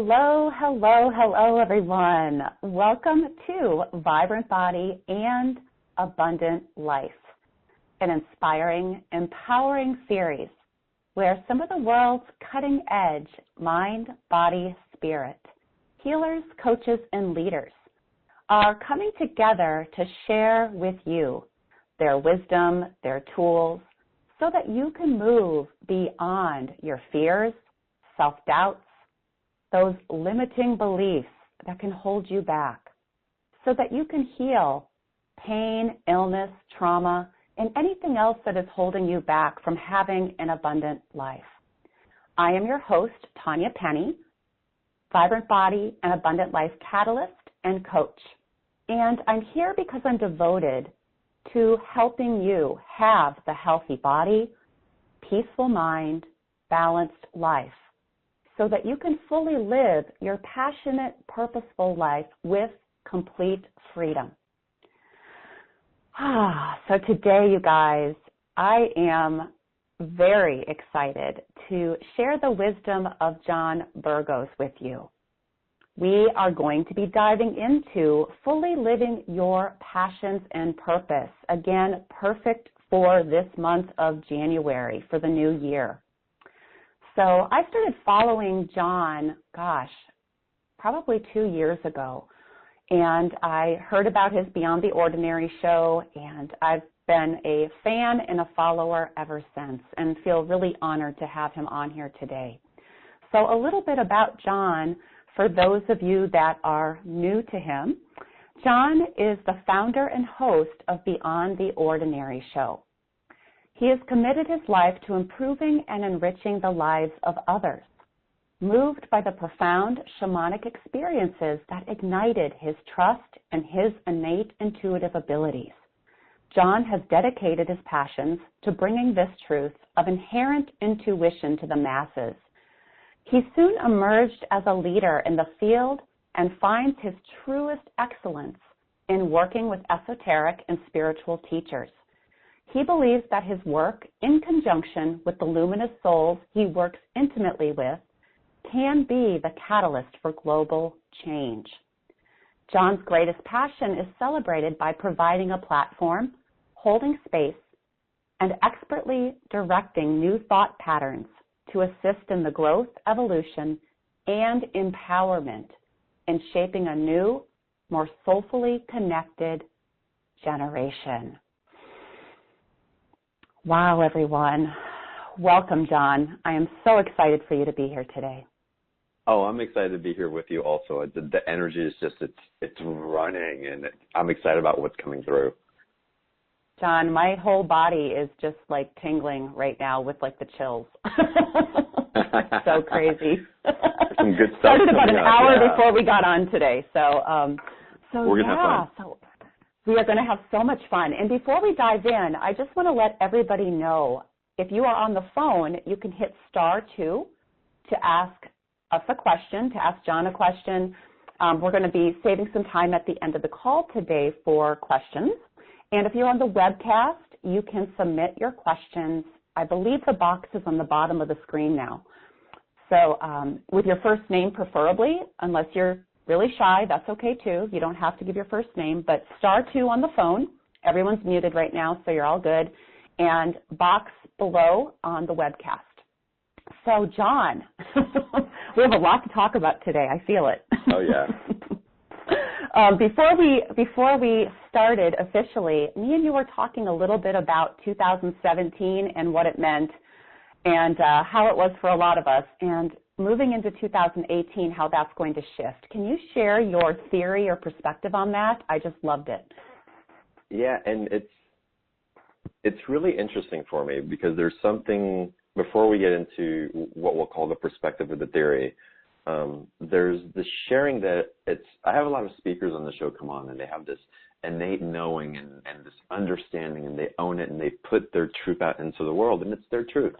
Hello, hello, hello, everyone. Welcome to Vibrant Body and Abundant Life, an inspiring, empowering series where some of the world's cutting-edge mind, body, spirit, healers, coaches, and leaders are coming together to share with you their wisdom, their tools, so that you can move beyond your fears, self-doubts, those limiting beliefs that can hold you back, so that you can heal pain, illness, trauma, and anything else that is holding you back from having an abundant life. I am your host, Tanya Penney, Vibrant Body and Abundant Life Catalyst and Coach. And I'm here because I'm devoted to helping you have the healthy body, peaceful mind, balanced life, so that you can fully live your passionate, purposeful life with complete freedom. So today, you guys, I am very excited to share the wisdom of John Burgos with you. We are going to be diving into fully living your passions and purpose. Again, perfect for this month of January, for the new year. So I started following John, probably 2 years ago. And I heard about his Beyond the Ordinary show, and I've been a fan and a follower ever since, and feel really honored to have him on here today. So a little bit about John, for those of you that are new to him. John is the founder and host of Beyond the Ordinary show. He has committed his life to improving and enriching the lives of others, moved by the profound shamanic experiences that ignited his trust and his innate intuitive abilities. John has dedicated his passions to bringing this truth of inherent intuition to the masses. He soon emerged as a leader in the field and finds his truest excellence in working with esoteric and spiritual teachers. He believes that his work, in conjunction with the luminous souls he works intimately with, can be the catalyst for global change. John's greatest passion is celebrated by providing a platform, holding space, and expertly directing new thought patterns to assist in the growth, evolution, and empowerment in shaping a new, more soulfully connected generation. Wow, everyone. Welcome, John. I am so excited for you to be here today. Oh, I'm excited to be here with you also. The energy is just, it's running, and I'm excited about what's coming through. John, my whole body is just like tingling right now with like the chills. So crazy. Some good stuff. Started about an hour before we got on today. So we're gonna have fun. So we are going to have so much fun. And before we dive in, I just want to let everybody know, if you are on the phone, you can hit *2 to ask us a question, to ask John a question. We're going to be saving some time at the end of the call today for questions. And if you're on the webcast, you can submit your questions. I believe the box is on the bottom of the screen now. So with your first name preferably, unless you're really shy, that's okay too. You don't have to give your first name, but *2 on the phone. Everyone's muted right now, so you're all good. And box below on the webcast. So, John, we have a lot to talk about today. I feel it. Oh, yeah. Before we started officially, me and you were talking a little bit about 2017 and what it meant, and how it was for a lot of us, and moving into 2018, how that's going to shift. Can you share your theory or perspective on that? I just loved it. Yeah, and it's really interesting for me because there's something, before we get into what we'll call the perspective of the theory, there's the sharing that I have a lot of speakers on the show come on, and they have this innate knowing and this understanding, and they own it, and they put their truth out into the world, and it's their truth.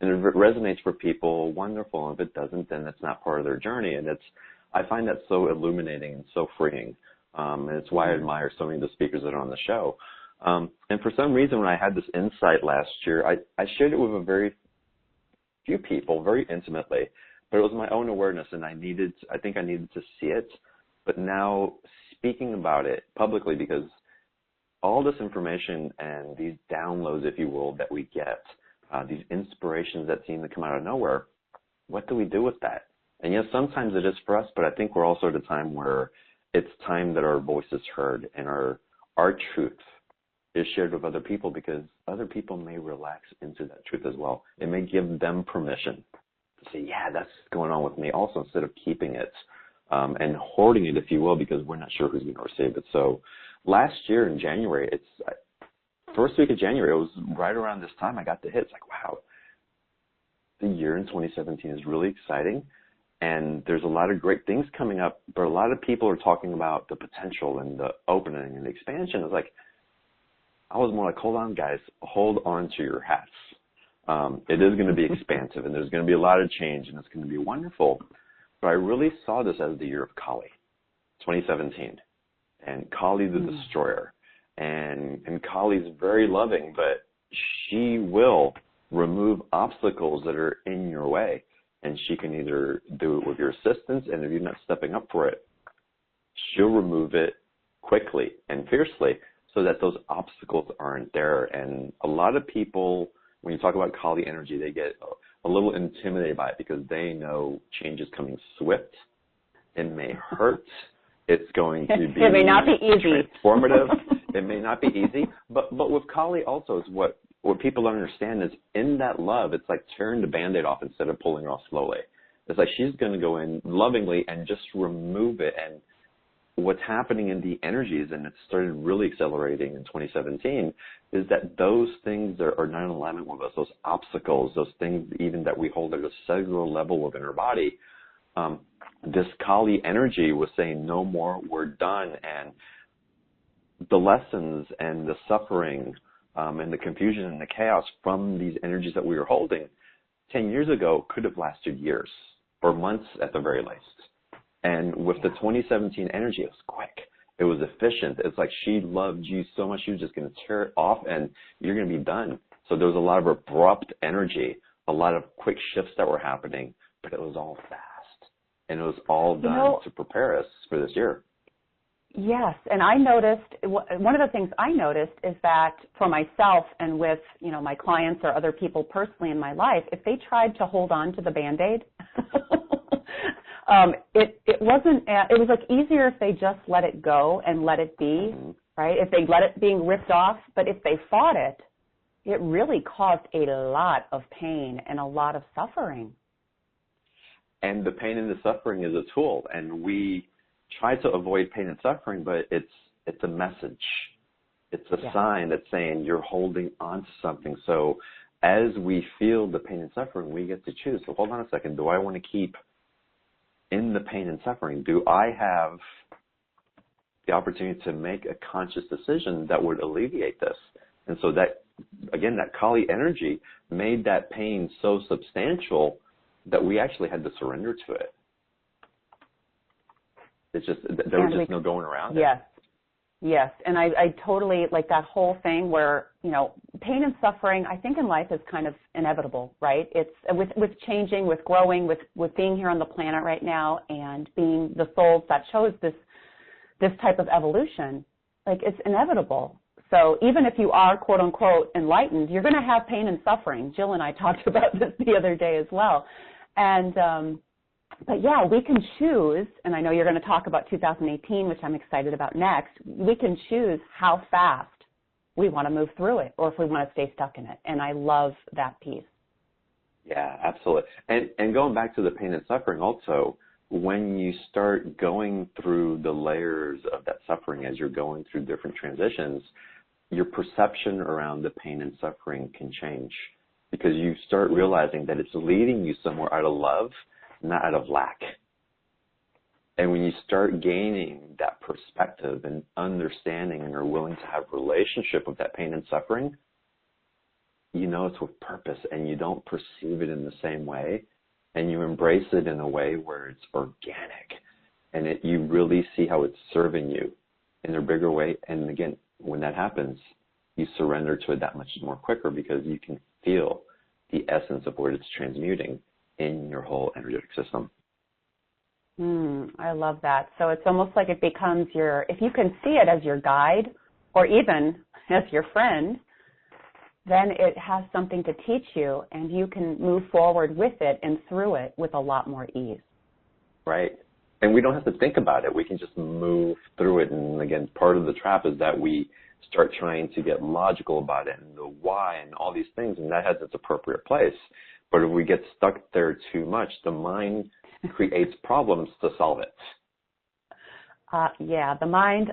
And if it resonates for people, wonderful. And if it doesn't, then it's not part of their journey. And I find that so illuminating and so freeing. And it's why I admire so many of the speakers that are on the show. And for some reason, when I had this insight last year, I shared it with a very few people, very intimately. but it was my own awareness, and I think I needed to see it. But now speaking about it publicly, because all this information and these downloads, if you will, that we get, these inspirations that seem to come out of nowhere, what do we do with that? And yes, sometimes it is for us, but I think we're also at a time where it's time that our voice is heard and our truth is shared with other people, because other people may relax into that truth as well. It may give them permission to say, yeah, that's going on with me also, instead of keeping it and hoarding it, if you will, because we're not sure who's going to receive it. So last year in January, first week of January, it was right around this time I got the hit. It's like, wow, the year in 2017 is really exciting, and there's a lot of great things coming up, but a lot of people are talking about the potential and the opening and the expansion. It's like, I was more like, hold on, guys, hold on to your hats. It is going to be expansive, and there's going to be a lot of change, and it's going to be wonderful. But I really saw this as the year of Kali, 2017, and Kali the Destroyer. And Kali's very loving, but she will remove obstacles that are in your way. And she can either do it with your assistance, and if you're not stepping up for it, she'll remove it quickly and fiercely so that those obstacles aren't there. And a lot of people, when you talk about Kali energy, they get a little intimidated by it because they know change is coming swift. It may hurt. It's going to be it may not be easy. Transformative. It may not be easy. But with Kali also is what people don't understand is in that love, it's like tearing the Band-Aid off instead of pulling it off slowly. It's like she's going to go in lovingly and just remove it. And what's happening in the energies, and it started really accelerating in 2017, is that those things are not in alignment with us, those obstacles, those things even that we hold at a cellular level within our body, this Kali energy was saying, no more, we're done. And the lessons and the suffering and the confusion and the chaos from these energies that we were holding 10 years ago could have lasted years or months at the very least. And with the 2017 energy, it was quick. It was efficient. It's like she loved you so much, she was just going to tear it off and you're going to be done. So there was a lot of abrupt energy, a lot of quick shifts that were happening, but it was all fast. And it was all done to prepare us for this year. Yes, and I noticed, one of the things I noticed is that for myself and with, my clients or other people personally in my life, if they tried to hold on to the Band-Aid, it was like easier if they just let it go and let it be, right? If they let it being ripped off, but if they fought it, it really caused a lot of pain and a lot of suffering. And the pain and the suffering is a tool, and we try to avoid pain and suffering, but it's a message. It's a sign that's saying you're holding on to something. So as we feel the pain and suffering, we get to choose. So hold on a second. Do I want to keep in the pain and suffering? Do I have the opportunity to make a conscious decision that would alleviate this? And so that, again, that Kali energy made that pain so substantial that we actually had to surrender to it. It's just, there was just no going around it. Yes. And I totally, like that whole thing where, pain and suffering, I think in life is kind of inevitable, right? It's with changing, with growing, with being here on the planet right now and being the souls that chose this type of evolution, like it's inevitable. So even if you are, quote unquote, enlightened, you're going to have pain and suffering. Jill and I talked about this the other day as well. And, but yeah, we can choose, and I know you're going to talk about 2018, which I'm excited about next. We can choose how fast we want to move through it or if we want to stay stuck in it. And I love that piece. Yeah, absolutely. And going back to the pain and suffering also, when you start going through the layers of that suffering as you're going through different transitions, your perception around the pain and suffering can change because you start realizing that it's leading you somewhere out of love, not out of lack. And when you start gaining that perspective and understanding and are willing to have a relationship with that pain and suffering, you know it's with purpose and you don't perceive it in the same way and you embrace it in a way where it's organic and you really see how it's serving you in a bigger way. And again, when that happens, you surrender to it that much more quicker because you can feel the essence of what it's transmuting in your whole energetic system. I love that. So it's almost like it becomes if you can see it as your guide or even as your friend, then it has something to teach you and you can move forward with it and through it with a lot more ease. Right. And we don't have to think about it. We can just move through it. And again, part of the trap is that we start trying to get logical about it and the why and all these things, and that has its appropriate place. But if we get stuck there too much, the mind creates problems to solve it. Yeah, the mind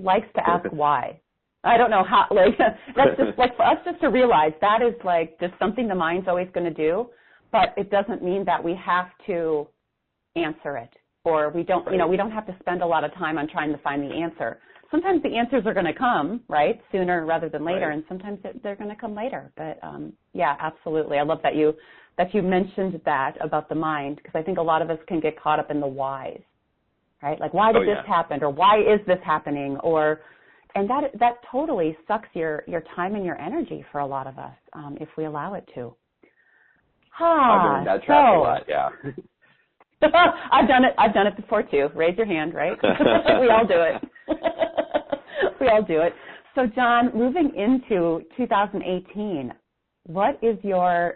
likes to ask why. I don't know how, that's just for us just to realize that is just something the mind's always going to do, but it doesn't mean that we have to answer it, or we don't, right. We don't have to spend a lot of time on trying to find the answer. Sometimes the answers are going to come, right, sooner rather than later, right. and sometimes they're going to come later. But yeah, absolutely. I love that you mentioned that about the mind, because I think a lot of us can get caught up in the whys, right? Like, why did this happen, or why is this happening, and that totally sucks your time and your energy for a lot of us if we allow it to. I've been in that trap a lot, yeah. I've done it before too. Raise your hand, right? We all do it. We all do it. So, John, moving into 2018, what is your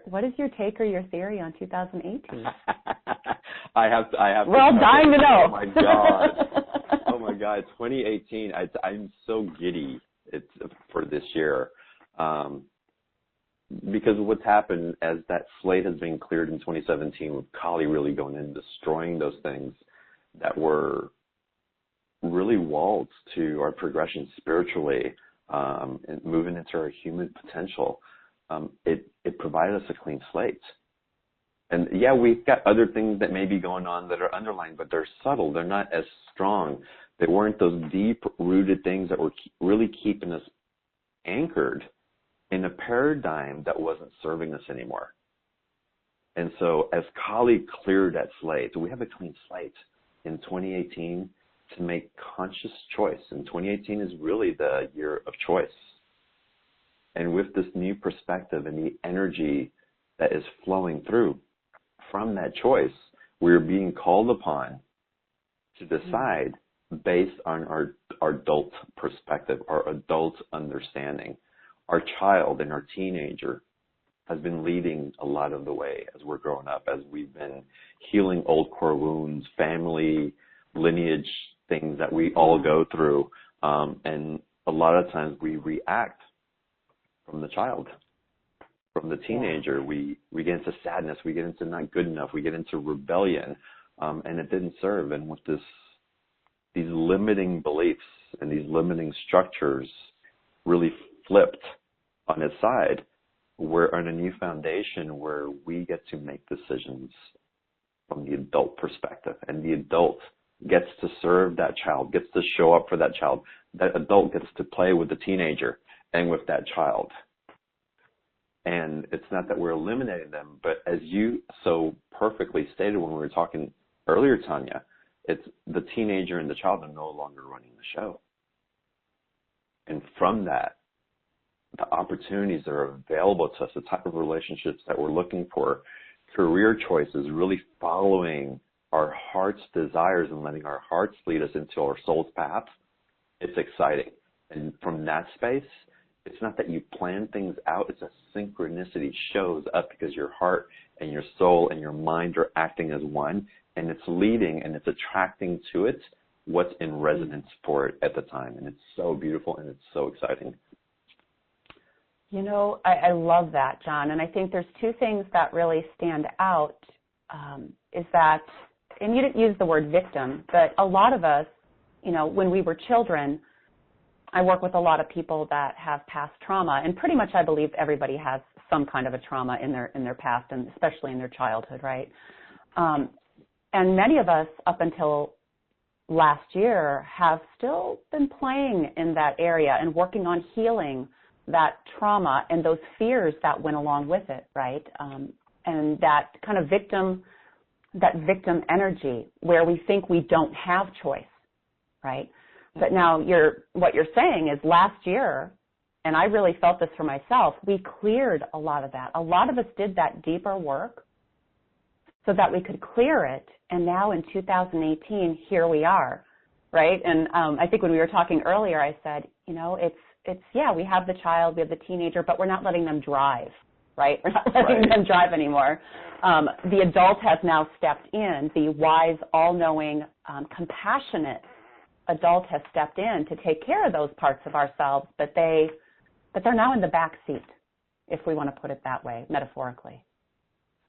take or your theory on 2018? I have. We're all dying to know. Oh my God! Oh my God! 2018. I'm so giddy. For this year, because what's happened as that slate has been cleared in 2017, with Kali really going in and destroying those things that were really walls to our progression spiritually, and moving into our human potential. It provided us a clean slate. And yeah, we've got other things that may be going on that are underlying, but they're subtle. They're not as strong. They weren't those deep-rooted things that were really keeping us anchored in a paradigm that wasn't serving us anymore. And so as Kali cleared that slate, we have a clean slate in 2018 to make conscious choice. And 2018 is really the year of choice. And with this new perspective and the energy that is flowing through from that choice, we're being called upon to decide based on our adult perspective, our adult understanding. Our child and our teenager has been leading a lot of the way as we're growing up, as we've been healing old core wounds, family, lineage, things that we all go through. And a lot of times we react from the child. From the teenager, we get into sadness, we get into not good enough, we get into rebellion, and it didn't serve. And with these limiting beliefs and these limiting structures really flipped on its side, we're on a new foundation where we get to make decisions from the adult perspective, and the adult gets to serve that child, gets to show up for that child. That adult gets to play with the teenager and with that child. And it's not that we're eliminating them, but as you so perfectly stated when we were talking earlier, Tanya, it's the teenager and the child are no longer running the show. And from that, the opportunities that are available to us, the type of relationships that we're looking for, career choices, really following our heart's desires and letting our hearts lead us into our soul's path, it's exciting. And from that space, it's not that you plan things out, it's a synchronicity shows up because your heart and your soul and your mind are acting as one, and it's leading and it's attracting to it what's in resonance for it at the time. And it's so beautiful and it's so exciting. You know, I love that, John. And I think there's two things that really stand out, is that, and you didn't use the word victim, but a lot of us, you know, when we were children, I work with a lot of people that have past trauma, and pretty much I believe everybody has some kind of a trauma in their past, and especially in their childhood, right? And many of us, up until last year, have still been playing in that area and working on healing that trauma and those fears that went along with it, right? And that kind of victim energy where we think we don't have choice, right? But now what you're saying is last year, and I really felt this for myself, we cleared a lot of that. A lot of us did that deeper work so that we could clear it. And now in 2018, here we are, right? And I think when we were talking earlier, I said, you know, yeah, we have the child, we have the teenager, but we're not letting them drive, right? We're not letting them drive anymore. The adult has now stepped in. The wise, all-knowing, compassionate adult has stepped in to take care of those parts of ourselves, but they're now in the back seat, if we want to put it that way, metaphorically.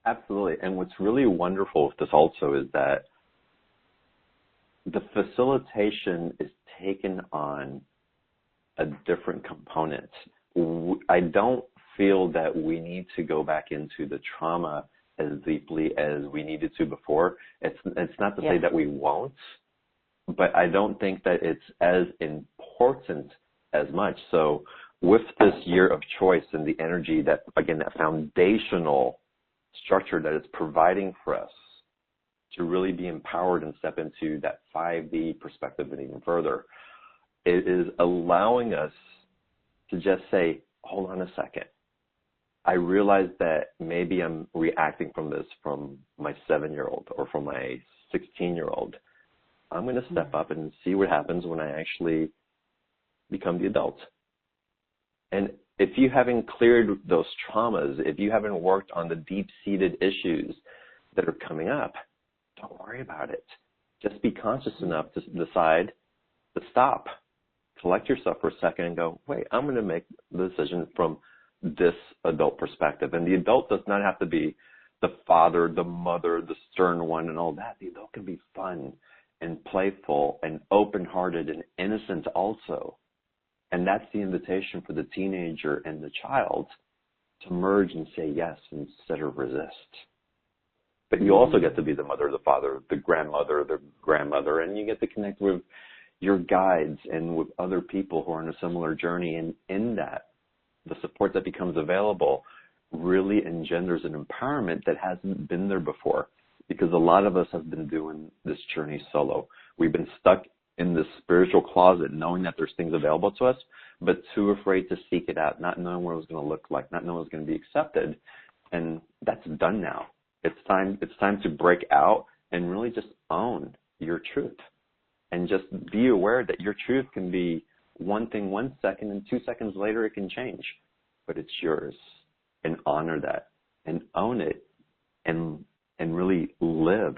Absolutely. And what's really wonderful with this also is that the facilitation is taken on a different component. I don't feel that we need to go back into the trauma as deeply as we needed to before. It's not to say that we won't, but I don't think that it's as important as much. So with this year of choice and the energy that, again, that foundational structure that it's providing for us to really be empowered and step into that 5D perspective and even further, it is allowing us to just say, hold on a second. I realize that maybe I'm reacting from my 7-year-old or from my 16-year-old. I'm going to step up and see what happens when I actually become the adult. And if you haven't cleared those traumas, if you haven't worked on the deep-seated issues that are coming up, don't worry about it. Just be conscious enough to decide to stop. Collect yourself for a second and go, wait, I'm going to make the decision from this adult perspective. And the adult does not have to be the father, the mother, the stern one and all that. The adult can be fun and playful and open-hearted and innocent also. And that's the invitation for the teenager and the child to merge and say yes instead of resist. But you also get to be the mother, the father, the grandmother, the grandmother, and you get to connect with your guides and with other people who are on a similar journey. And in that, the support that becomes available really engenders an empowerment that hasn't been there before, because a lot of us have been doing this journey solo. We've been stuck in this spiritual closet, knowing that there's things available to us, but too afraid to seek it out, not knowing what it was going to look like, not knowing it was going to be accepted. And that's done now. It's time to break out and really just own your truth. And just be aware that your truth can be one thing 1 second, and 2 seconds later it can change. But it's yours. And honor that. And own it. And really live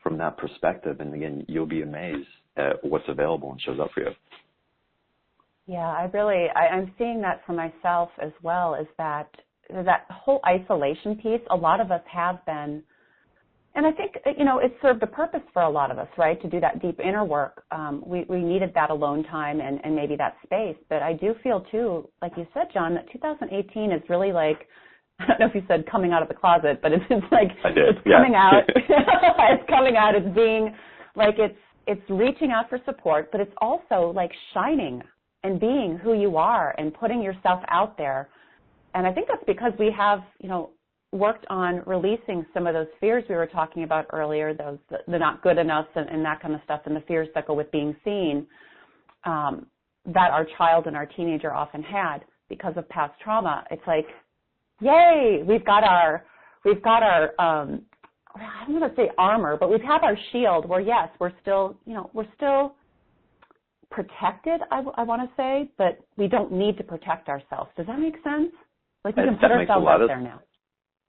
from that perspective. And again, you'll be amazed at what's available and shows up for you. Yeah, I'm seeing that for myself as well, is that whole isolation piece, a lot of us have been, and I think, you know, it served a purpose for a lot of us, right, to do that deep inner work. We needed that alone time and maybe that space. But I do feel, too, like you said, John, that 2018 is really like, I don't know if you said coming out of the closet, but it's like it's coming out. It's coming out. It's being like it's reaching out for support, but it's also like shining and being who you are and putting yourself out there. And I think that's because we have, you know, worked on releasing some of those fears we were talking about earlier, those the not good enough and that kind of stuff, and the fears that go with being seen, that our child and our teenager often had because of past trauma. It's like, yay, we've got our I don't want to say armor, but we've had our shield where, yes, we're still protected, I want to say, but we don't need to protect ourselves. Does that make sense? Like we can put ourselves out there now.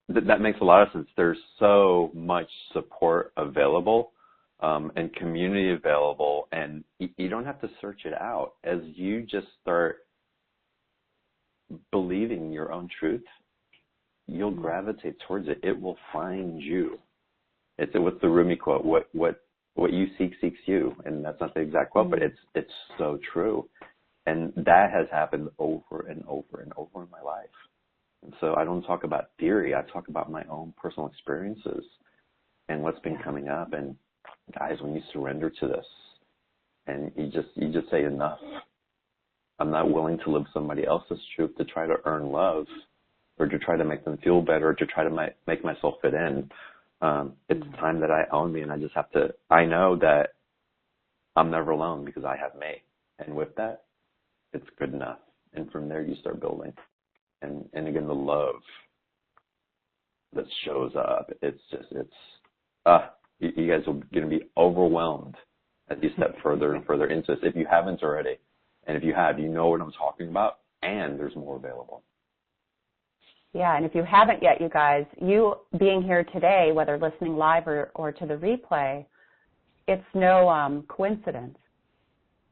That makes a lot of sense. There's so much support available and community available, and you don't have to search it out. As you just start believing your own truth, you'll gravitate towards it. It will find you. What's the Rumi quote? What you seek seeks you, and that's not the exact quote, but it's so true. And that has happened over and over and over in my life. And so I don't talk about theory. I talk about my own personal experiences and what's been coming up. And guys, when you surrender to this and you just say enough, I'm not willing to live somebody else's truth to try to earn love or to try to make them feel better or to try to make myself fit in. It's time that I own me, and I just have to, I know that I'm never alone because I have me. And with that, it's good enough. And from there, you start building. And again, the love that shows up. It's you guys are going to be overwhelmed as you step further and further into this. If you haven't already, and if you have, you know what I'm talking about, and there's more available. Yeah, and if you haven't yet, you guys, you being here today, whether listening live or to the replay, it's no coincidence,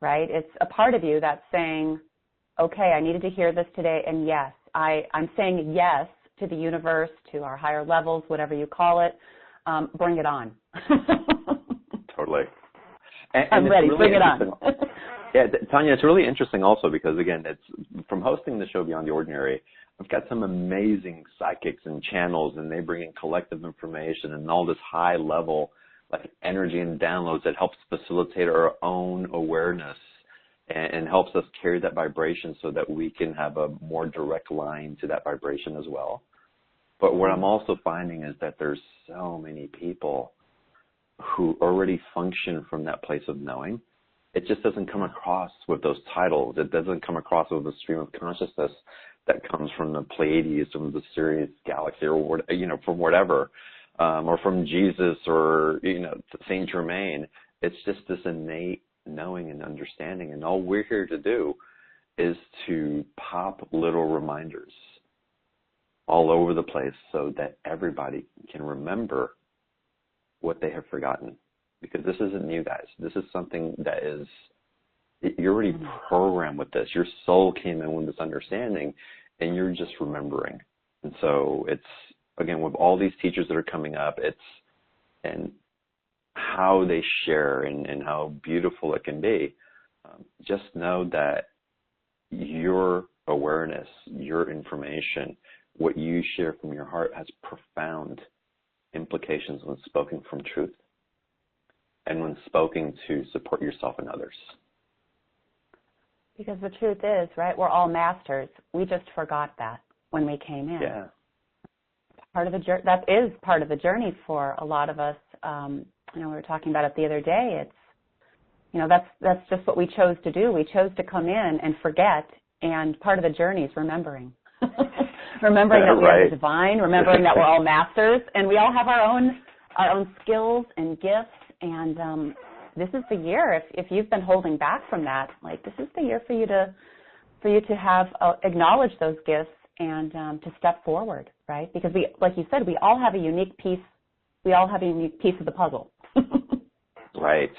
right? It's a part of you that's saying, okay, I needed to hear this today, and yes, I'm saying yes to the universe, to our higher levels, whatever you call it. Bring it on. Totally. I'm ready. Really bring it on. Yeah, Tanya, it's really interesting also because, again, it's from hosting the show Beyond the Ordinary, I've got some amazing psychics and channels, and they bring in collective information and all this high level like energy and downloads that helps facilitate our own awareness and helps us carry that vibration so that we can have a more direct line to that vibration as well. But what I'm also finding is that there's so many people who already function from that place of knowing. It just doesn't come across with those titles. It doesn't come across with the stream of consciousness that comes from the Pleiades, from the Sirius galaxy, or from whatever, or from Jesus, or Saint Germain. It's just this innate knowing and understanding, and all we're here to do is to pop little reminders all over the place so that everybody can remember what they have forgotten. Because this isn't new, guys. This is something that is, you're already programmed with this. Your soul came in with this understanding, and you're just remembering. And so it's, again, with all these teachers that are coming up, and how they share and how beautiful it can be, just know that your awareness, your information, what you share from your heart has profound implications when spoken from truth and when spoken to support yourself and others. Because the truth is, right, we're all masters. We just forgot that when we came in. Yeah. That is part of the journey for a lot of us. We were talking about it the other day. It's, that's just what we chose to do. We chose to come in and forget, and part of the journey is remembering. Remembering that we are the divine, remembering that we're all masters, and we all have our own skills and gifts, and this is the year, if you've been holding back from that, like, this is the year for you to have acknowledge those gifts and to step forward, right? Because we, like you said, we all have a unique piece of the puzzle. Right.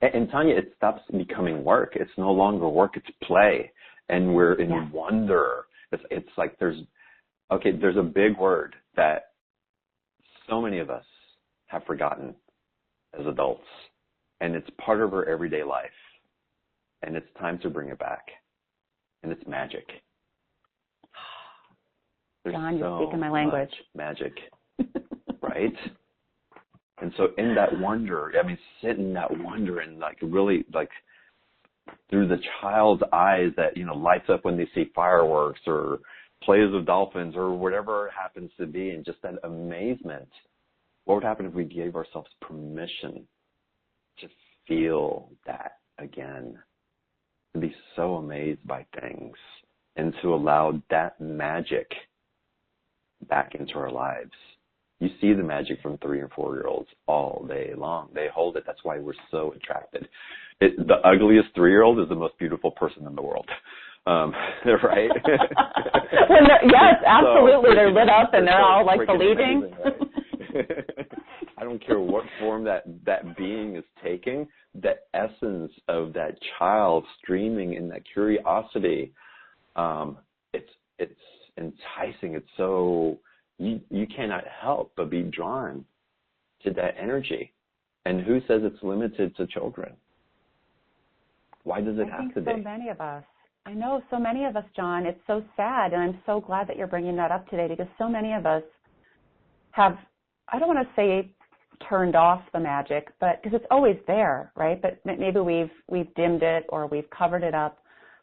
And Tanya, it stops becoming work. It's no longer work, it's play. And we're in wonder. It's like there's a big word that so many of us have forgotten as adults. And it's part of our everyday life. And it's time to bring it back. And it's magic. There's John, you're so speaking my language. Much magic, right? And so in that wonder, sit in that wonder and really through the child's eyes that, lights up when they see fireworks or plays of dolphins or whatever it happens to be, and just that amazement. What would happen if we gave ourselves permission to feel that again, to be so amazed by things, and to allow that magic back into our lives? You see the magic from 3 and 4-year-olds all day long. They hold it. That's why we're so attracted. The ugliest 3-year-old is the most beautiful person in the world. Right? Yes, absolutely. So, they're lit up and they're all believing. Amazing, right? I don't care what form that being is taking, the essence of that child streaming in that curiosity, it's enticing. It's so, you cannot help but be drawn to that energy. And who says it's limited to children? Why does it have to be? So many of us. I know so many of us, John. It's so sad, and I'm so glad that you're bringing that up today, because so many of us have, I don't want to say turned off the magic, but because it's always there, right? But maybe we've dimmed it or we've covered it up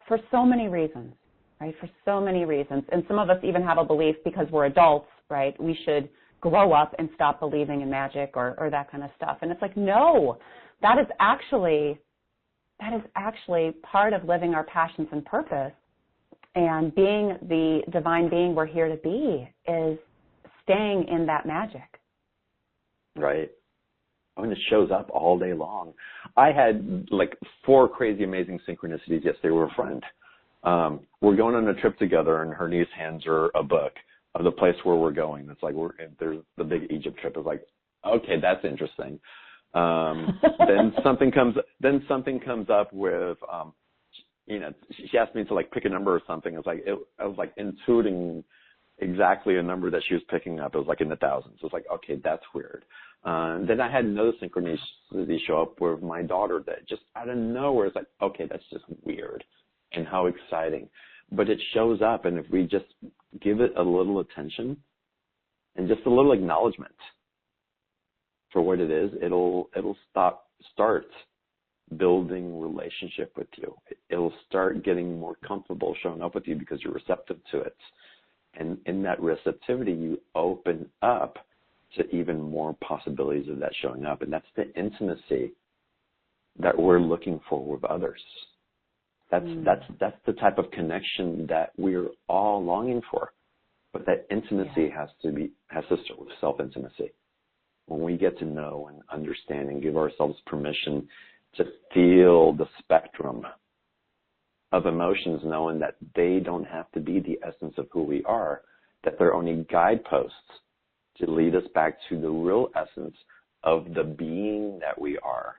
for so many reasons, right? For so many reasons. And some of us even have a belief, because we're adults, right? We should grow up and stop believing in magic or that kind of stuff. And it's like, no, that is actually part of living our passions and purpose, and being the divine being we're here to be is staying in that magic. Right. I mean, it shows up all day long. I had like 4 crazy, amazing synchronicities yesterday with a friend. We're going on a trip together, and her niece hands her a book of the place where we're going. It's like there's the big Egypt trip. It's like, okay, that's interesting. Then something comes up with, she asked me to like pick a number or something. I was like intuiting exactly a number that she was picking up. It was like in the thousands. It was like, okay, that's weird. Then I had another synchronicity show up with my daughter that just out of nowhere is like, okay, that's just weird, and how exciting. But it shows up, and if we just give it a little attention and just a little acknowledgement for what it is, it'll start building relationship with you. It'll start getting more comfortable showing up with you because you're receptive to it. And in that receptivity, you open up to even more possibilities of that showing up. And that's the intimacy that we're looking for with others. That's the type of connection that we're all longing for. But that intimacy has to start with self-intimacy. When we get to know and understand and give ourselves permission to feel the spectrum of emotions, knowing that they don't have to be the essence of who we are, that they're only guideposts to lead us back to the real essence of the being that we are.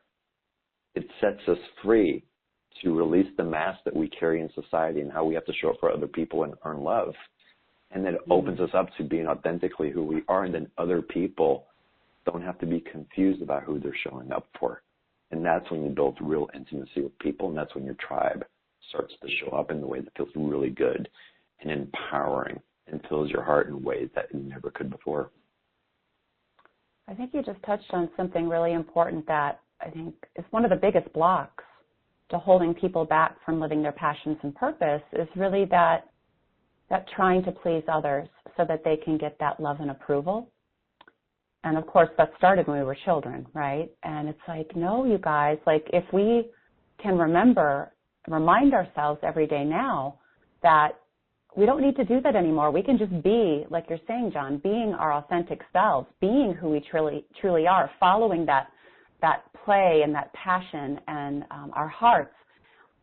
It sets us free to release the mask that we carry in society and how we have to show up for other people and earn love. And then it opens us up to being authentically who we are, and then other people don't have to be confused about who they're showing up for. And that's when you build real intimacy with people, and that's when your tribe starts to show up in the way that feels really good and empowering and fills your heart in ways that it never could before. I think you just touched on something really important that I think is one of the biggest blocks to holding people back from living their passions and purpose is really that trying to please others so that they can get that love and approval. And of course, that started when we were children, right? And it's like, no, you guys, like if we can remind ourselves every day now that we don't need to do that anymore. We can just be, like you're saying, John, being our authentic selves, being who we truly are, following that play and that passion and our hearts.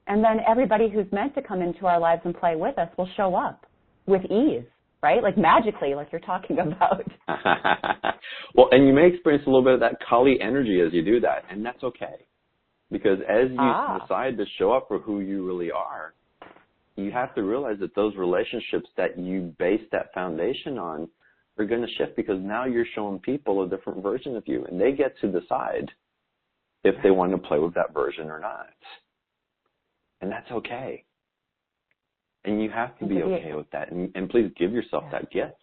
And then everybody who's meant to come into our lives and play with us will show up with ease, right? Like magically, like you're talking about. Well, and you may experience a little bit of that Kali energy as you do that, and that's okay. Because as you decide to show up for who you really are, you have to realize that those relationships that you base that foundation on are going to shift, because now you're showing people a different version of you, and they get to decide if they want to play with that version or not. And that's okay. And you have to be okay with that. And please give yourself that gift.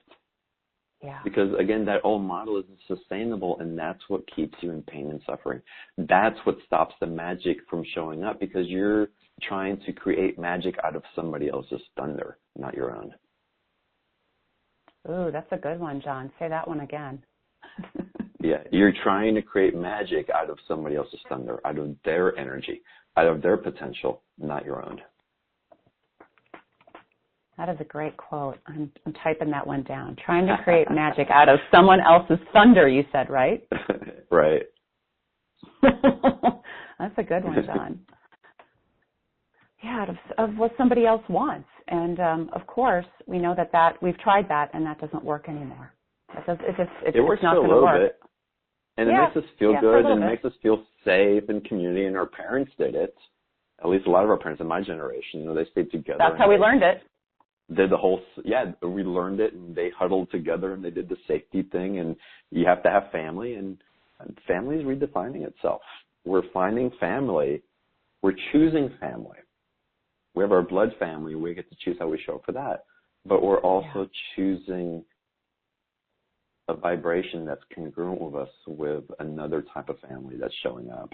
Yeah. Because, again, that old model isn't sustainable, and that's what keeps you in pain and suffering. That's what stops the magic from showing up, because you're trying to create magic out of somebody else's thunder, not your own. Ooh, that's a good one, John. Say that one again. Yeah, you're trying to create magic out of somebody else's thunder, out of their energy, out of their potential, not your own. That is a great quote. I'm typing that one down. Trying to create magic out of someone else's thunder, you said, right? Right. That's a good one, John. Yeah, out of what somebody else wants. And, of course, we know that we've tried that, and that doesn't work anymore. It works not for a little work. bit. And it makes us feel good, and it makes us feel safe in community, and our parents did it. At least a lot of our parents in my generation, they stayed together. That's how we learned it. Did the whole, we learned it, and they huddled together, and they did the safety thing, and you have to have family, and family is redefining itself. We're finding family. We're choosing family. We have our blood family. We get to choose how we show up for that. But we're also choosing a vibration that's congruent with us with another type of family that's showing up.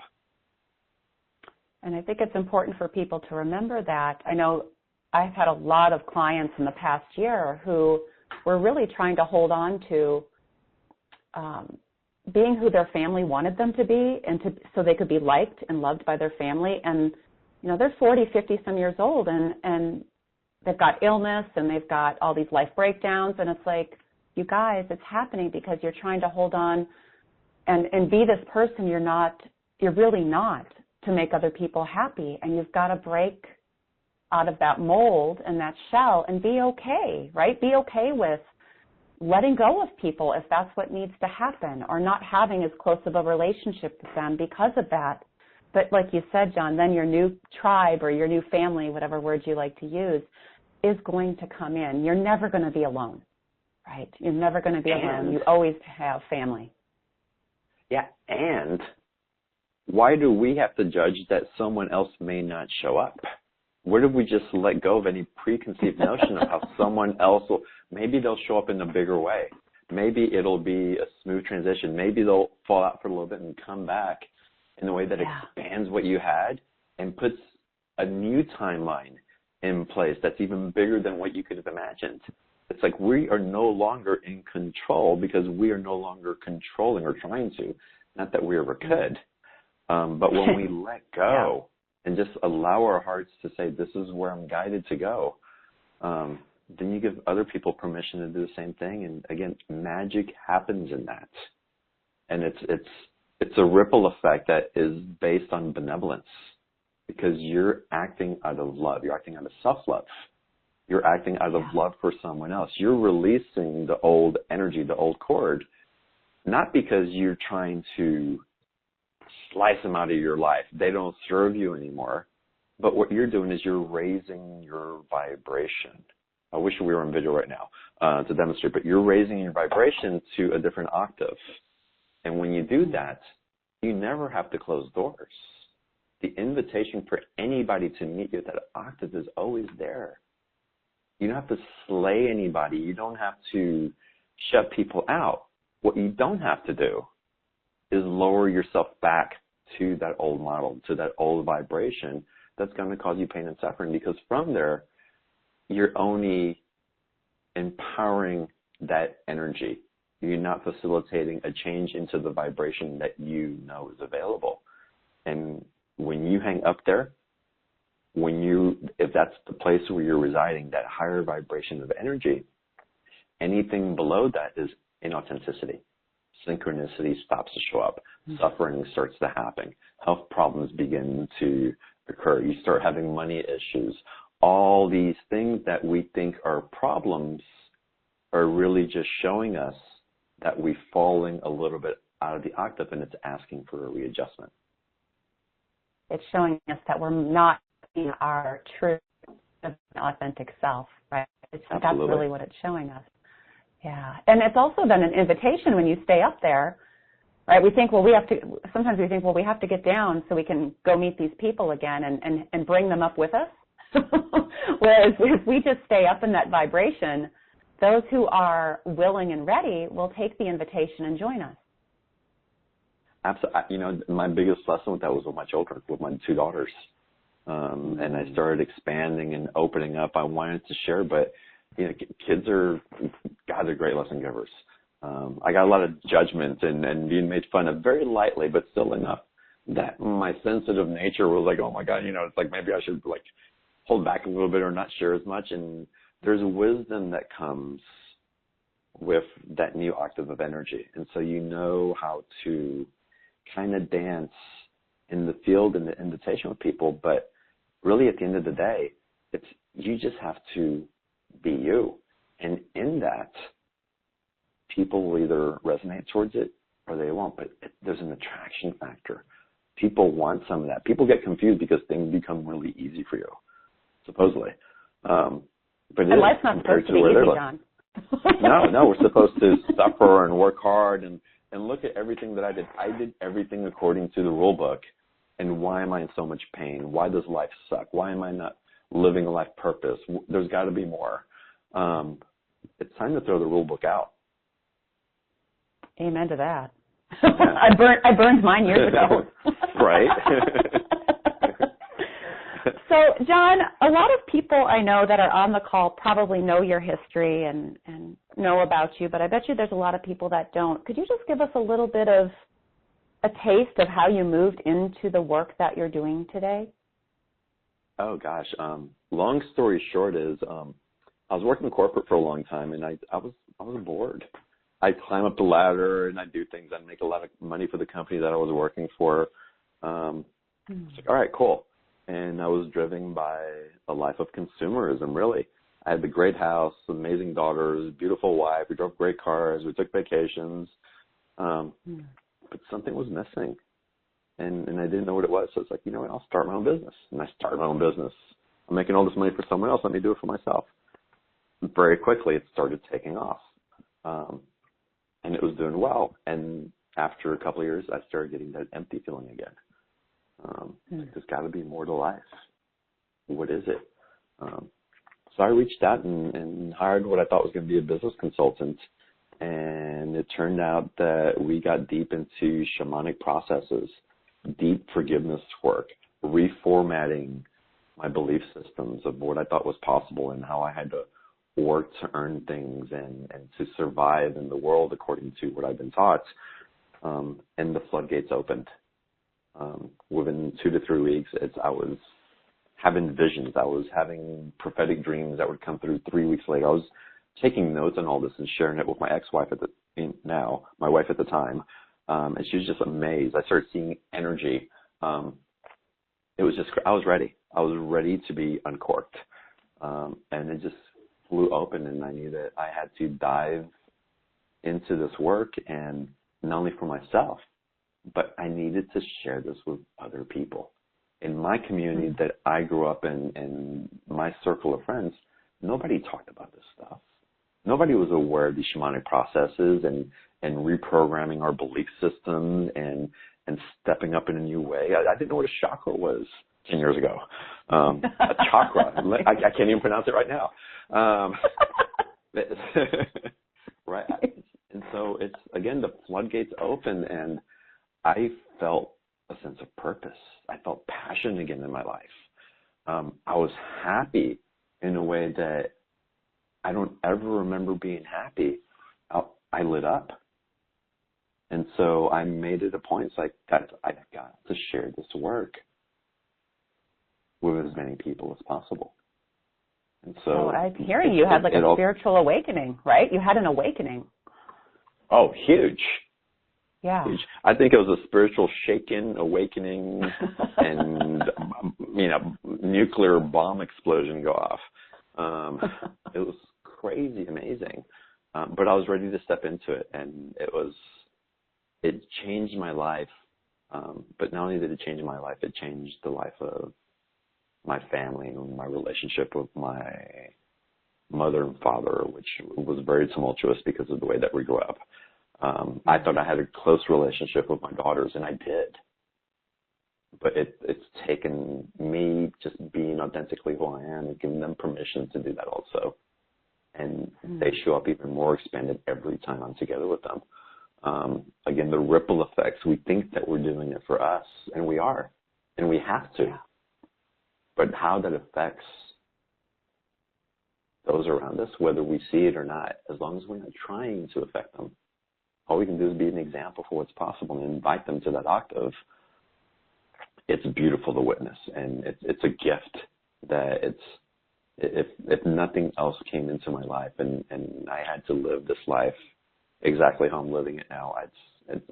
And I think it's important for people to remember that. I know I've had a lot of clients in the past year who were really trying to hold on to being who their family wanted them to be, and so they could be liked and loved by their family. And, they're 40, 50 some years old, and they've got illness, and they've got all these life breakdowns, and it's like, you guys, it's happening because you're trying to hold on and be this person you're really not, to make other people happy. And you've got to break out of that mold and that shell and be okay, right? Be okay with letting go of people if that's what needs to happen, or not having as close of a relationship with them because of that. But like you said, John, then your new tribe or your new family, whatever word you like to use, is going to come in. You're never going to be alone, right? You're never going to be alone. You always have family. Yeah, and why do we have to judge that someone else may not show up? Where did we just let go of any preconceived notion of how someone else will, maybe they'll show up in a bigger way. Maybe it'll be a smooth transition. Maybe they'll fall out for a little bit and come back in a way that expands what you had and puts a new timeline in place that's even bigger than what you could have imagined. It's like we are no longer in control because we are no longer controlling or trying to. Not that we ever could, but when we let go and just allow our hearts to say, this is where I'm guided to go, then you give other people permission to do the same thing. And again, magic happens in that. And it's a ripple effect that is based on benevolence, because you're acting out of love. You're acting out of self-love. You're acting out of love for someone else. You're releasing the old energy, the old cord, not because you're trying to slice them out of your life. They don't serve you anymore. But what you're doing is you're raising your vibration. I wish we were on video right now to demonstrate, but you're raising your vibration to a different octave. And when you do that, you never have to close doors. The invitation for anybody to meet you at that octave is always there. You don't have to slay anybody. You don't have to shut people out. What you don't have to do is lower yourself back to that old model, to that old vibration that's going to cause you pain and suffering, because from there, you're only empowering that energy. You're not facilitating a change into the vibration that you know is available. And when you hang up there, if that's the place where you're residing, that higher vibration of energy, anything below that is inauthenticity. Synchronicity stops to show up. Suffering starts to happen. Health problems begin to occur. You start having money issues. All these things that we think are problems are really just showing us that we're falling a little bit out of the octave, and it's asking for a readjustment. It's showing us that we're not being our true, authentic self, right? That's really what it's showing us. Yeah. And it's also then an invitation when you stay up there, right? We think, well, sometimes we think, well, we have to get down so we can go meet these people again and bring them up with us. Whereas if we just stay up in that vibration, those who are willing and ready will take the invitation and join us. Absolutely. You know, my biggest lesson with that was with my children, with my two daughters. And I started expanding and opening up. I wanted to share, but you know, kids are great lesson givers. I got a lot of judgment and being made fun of very lightly, but still enough that my sensitive nature was like, oh my God, you know, it's like maybe I should like hold back a little bit or not share as much. And there's wisdom that comes with that new octave of energy. And so you know how to kind of dance in the field and the invitation with people, but really at the end of the day, you just have to be you. And in that, people will either resonate towards it or they won't, but there's an attraction factor. People want some of that. People get confused because things become really easy for you, supposedly. But and life's not supposed to be easy, John. No, we're supposed to suffer and work hard and look at everything that I did. I did everything according to the rule book. And why am I in so much pain? Why does life suck? Why am I not living a life purpose? There's got to be more. It's time to throw the rule book out. Amen to that. Yeah. I burned mine years ago. Right. So, John, a lot of people I know that are on the call probably know your history and know about you, but I bet you there's a lot of people that don't. Could you just give us a little bit of a taste of how you moved into the work that you're doing today? Oh, gosh. Long story short is I was working corporate for a long time, and I was bored. I'd climb up the ladder and I'd do things. I'd make a lot of money for the company that I was working for. It's like, all right, cool. And I was driven by a life of consumerism, really. I had the great house, amazing daughters, beautiful wife. We drove great cars. We took vacations. But something was missing. And I didn't know what it was. So it's like, you know what, I'll start my own business. And I started my own business. I'm making all this money for someone else. Let me do it for myself. Very quickly, it started taking off. And it was doing well. And after a couple of years, I started getting that empty feeling again. There's got to be more to life. What is it? So I reached out and hired what I thought was going to be a business consultant. And it turned out that we got deep into shamanic processes, deep forgiveness work, reformatting my belief systems of what I thought was possible and how I had to work to earn things and to survive in the world according to what I've been taught. And the floodgates opened. Within 2 to 3 weeks, I was having visions. I was having prophetic dreams that would come through 3 weeks later. I was taking notes on all this and sharing it with my ex-wife my wife at the time. And she was just amazed. I started seeing energy. It was just, I was ready. I was ready to be uncorked. And it just flew open, and I knew that I had to dive into this work, and not only for myself, but I needed to share this with other people. In my community that I grew up in my circle of friends, nobody talked about this stuff. Nobody was aware of these shamanic processes and reprogramming our belief system and stepping up in a new way. I didn't know what a chakra was 10 years ago. A chakra. I can't even pronounce it right now. Right. And so it's, again, the floodgates open, and I felt a sense of purpose. I felt passion again in my life. I was happy in a way that I don't ever remember being happy. I lit up. And so I made it a point. It's like, I've got to share this work with as many people as possible. And so I'm hearing you had like a spiritual awakening, right? You had an awakening. Oh, huge. Yeah. Huge. I think it was a spiritual shaking, awakening, and, nuclear bomb explosion go off. It was crazy, amazing. But I was ready to step into it, and it changed my life. But not only did it change my life, it changed the life of my family and my relationship with my mother and father, which was very tumultuous because of the way that we grew up. I thought I had a close relationship with my daughters, and I did. But it's taken me just being authentically who I am and giving them permission to do that also. And they show up even more expanded every time I'm together with them. Again, the ripple effects, we think that we're doing it for us, and we are, and we have to. Yeah. But how that affects those around us, whether we see it or not, as long as we're not trying to affect them, all we can do is be an example for what's possible and invite them to that octave. It's beautiful to witness, and it's a gift that if nothing else came into my life and I had to live this life exactly how I'm living it now,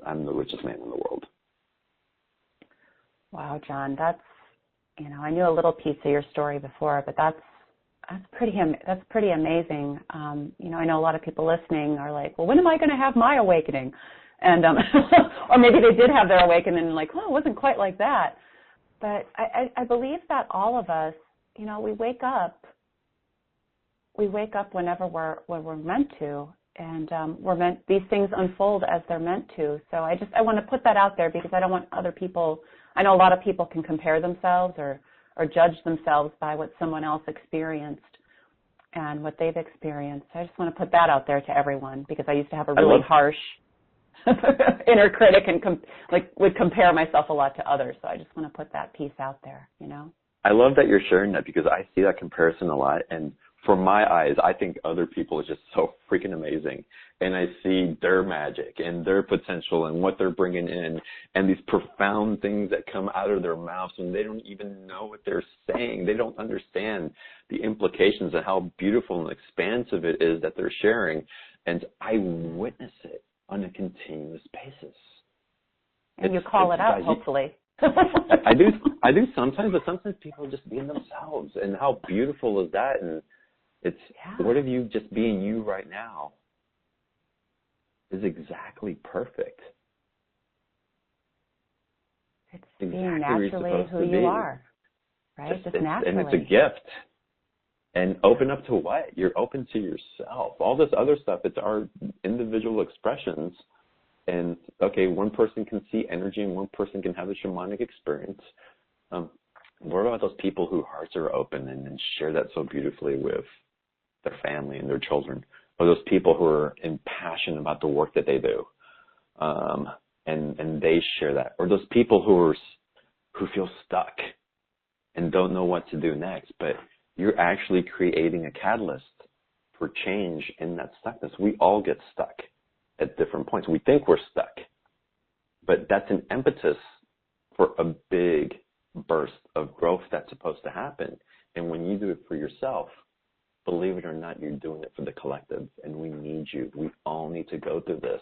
I'm the richest man in the world. Wow, John, that's, I knew a little piece of your story before, but that's pretty amazing. I know a lot of people listening are like, well, when am I going to have my awakening? And or maybe they did have their awakening and like, oh, it wasn't quite like that. But I believe that all of us, we wake up whenever we're meant to, and these things unfold as they're meant to. So I want to put that out there because I don't want other people. I know a lot of people can compare themselves or judge themselves by what someone else experienced and what they've experienced. I just want to put that out there to everyone because I used to have a really harsh inner critic and would compare myself a lot to others. So I just want to put that piece out there, I love that you're sharing that because I see that comparison a lot. And from my eyes, I think other people are just so freaking amazing. And I see their magic and their potential and what they're bringing in and these profound things that come out of their mouths and they don't even know what they're saying. They don't understand the implications of how beautiful and expansive it is that they're sharing. And I witness it on a continuous basis. And you call it out, hopefully. I do sometimes, but sometimes people are just being themselves. And how beautiful is that? And it's, what if you just being you right now is exactly perfect. It's being naturally who you are, right? Just naturally. And it's a gift. And open up to what? You're open to yourself. All this other stuff, it's our individual expressions. And, okay, one person can see energy and one person can have a shamanic experience. What about those people whose hearts are open and share that so beautifully with their family and their children? Or those people who are impassioned about the work that they do, and they share that. Or those people who feel stuck and don't know what to do next, but you're actually creating a catalyst for change in that stuckness. We all get stuck at different points. We think we're stuck, but that's an impetus for a big burst of growth that's supposed to happen. And when you do it for yourself, believe it or not, you're doing it for the collective, and we need you. We all need to go through this.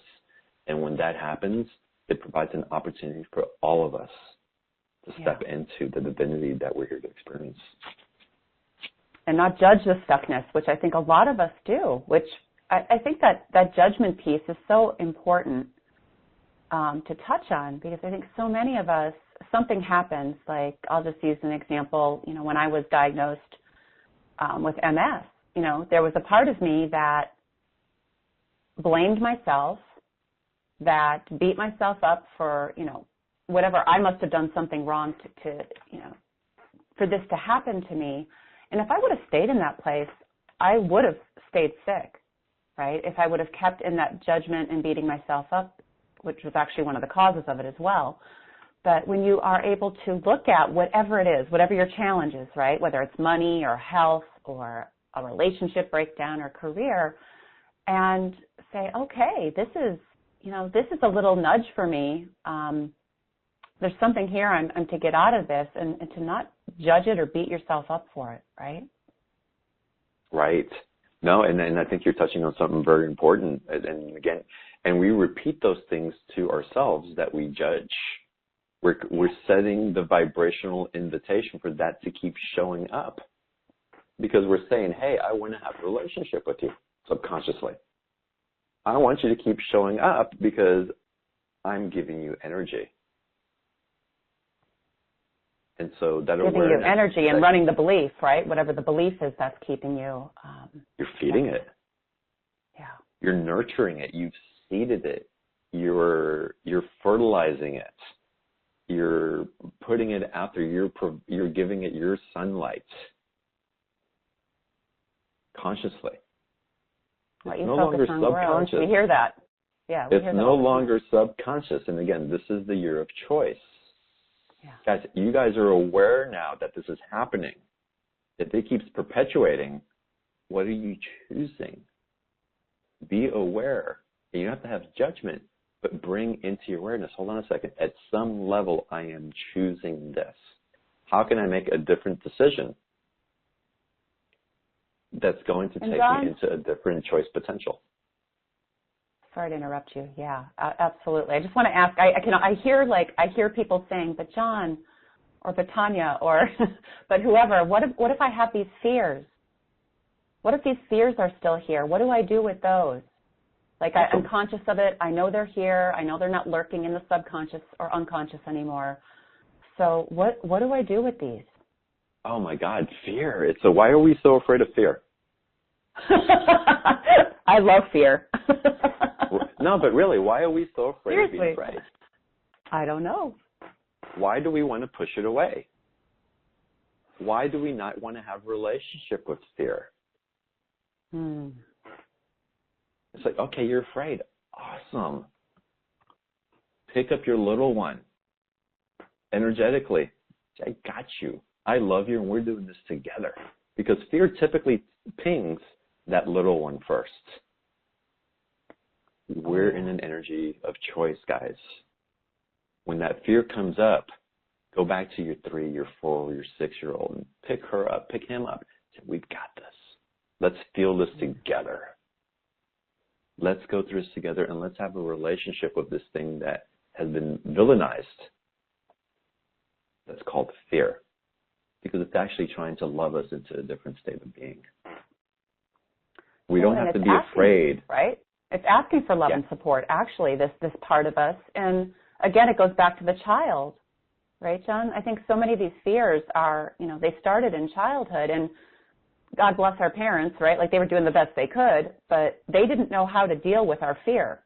And when that happens, it provides an opportunity for all of us to step into the divinity that we're here to experience. And not judge the stuckness, which I think a lot of us do, which I think that judgment piece is so important to touch on, because I think so many of us, something happens, like I'll just use an example, when I was diagnosed with MS, there was a part of me that blamed myself, that beat myself up for, whatever, I must have done something wrong to for this to happen to me. And if I would have stayed in that place, I would have stayed sick, right? If I would have kept in that judgment and beating myself up, which was actually one of the causes of it as well. But when you are able to look at whatever it is, whatever your challenge is, right, whether it's money or health or a relationship breakdown or career, and say, okay, this is a little nudge for me. There's something here I'm to get out of this, and to not judge it or beat yourself up for it, right? Right. No, and I think you're touching on something very important. And again, and we repeat those things to ourselves that we judge. We're setting the vibrational invitation for that to keep showing up, because we're saying, hey, I want to have a relationship with you subconsciously. I want you to keep showing up because I'm giving you energy. And so that giving you energy and running the belief, right? Whatever the belief is that's keeping you. You're feeding it. Yeah. You're nurturing it. You've seeded it. You're fertilizing it. You're putting it out there. You're giving it your sunlight consciously. It's no longer subconscious. We hear that. Yeah. It's no longer subconscious. And again, this is the year of choice. Yeah. Guys, you guys are aware now that this is happening. If it keeps perpetuating, what are you choosing? Be aware. You don't have to have judgment, but bring into your awareness, hold on a second, at some level I am choosing this. How can I make a different decision that's going to take me into a different choice potential? Sorry to interrupt you. Yeah, absolutely. I just want to ask, I hear people saying, but John, or but Tanya, or but whoever, what if I have these fears? What if these fears are still here? What do I do with those? Like I'm conscious of it. I know they're here. I know they're not lurking in the subconscious or unconscious anymore. So what do I do with these? Oh my God, fear. So why are we so afraid of fear? I love fear. No, but really, why are we so afraid of being afraid? I don't know. Why do we want to push it away? Why do we not want to have a relationship with fear? It's like, okay, you're afraid. Awesome. Pick up your little one energetically. I got you. I love you, and we're doing this together. Because fear typically pings that little one first. We're in an energy of choice, guys. When that fear comes up, go back to your 3, your 4, your 6-year-old and pick her up, pick him up. Say, we've got this. Let's feel this together. Let's go through this together, and let's have a relationship with this thing that has been villainized. That's called fear, because it's actually trying to love us into a different state of being. We don't have to be afraid. Right? It's asking for love and support, actually, this part of us. And again, it goes back to the child, right, John? I think so many of these fears are, they started in childhood, and God bless our parents, right? Like, they were doing the best they could, but they didn't know how to deal with our fear.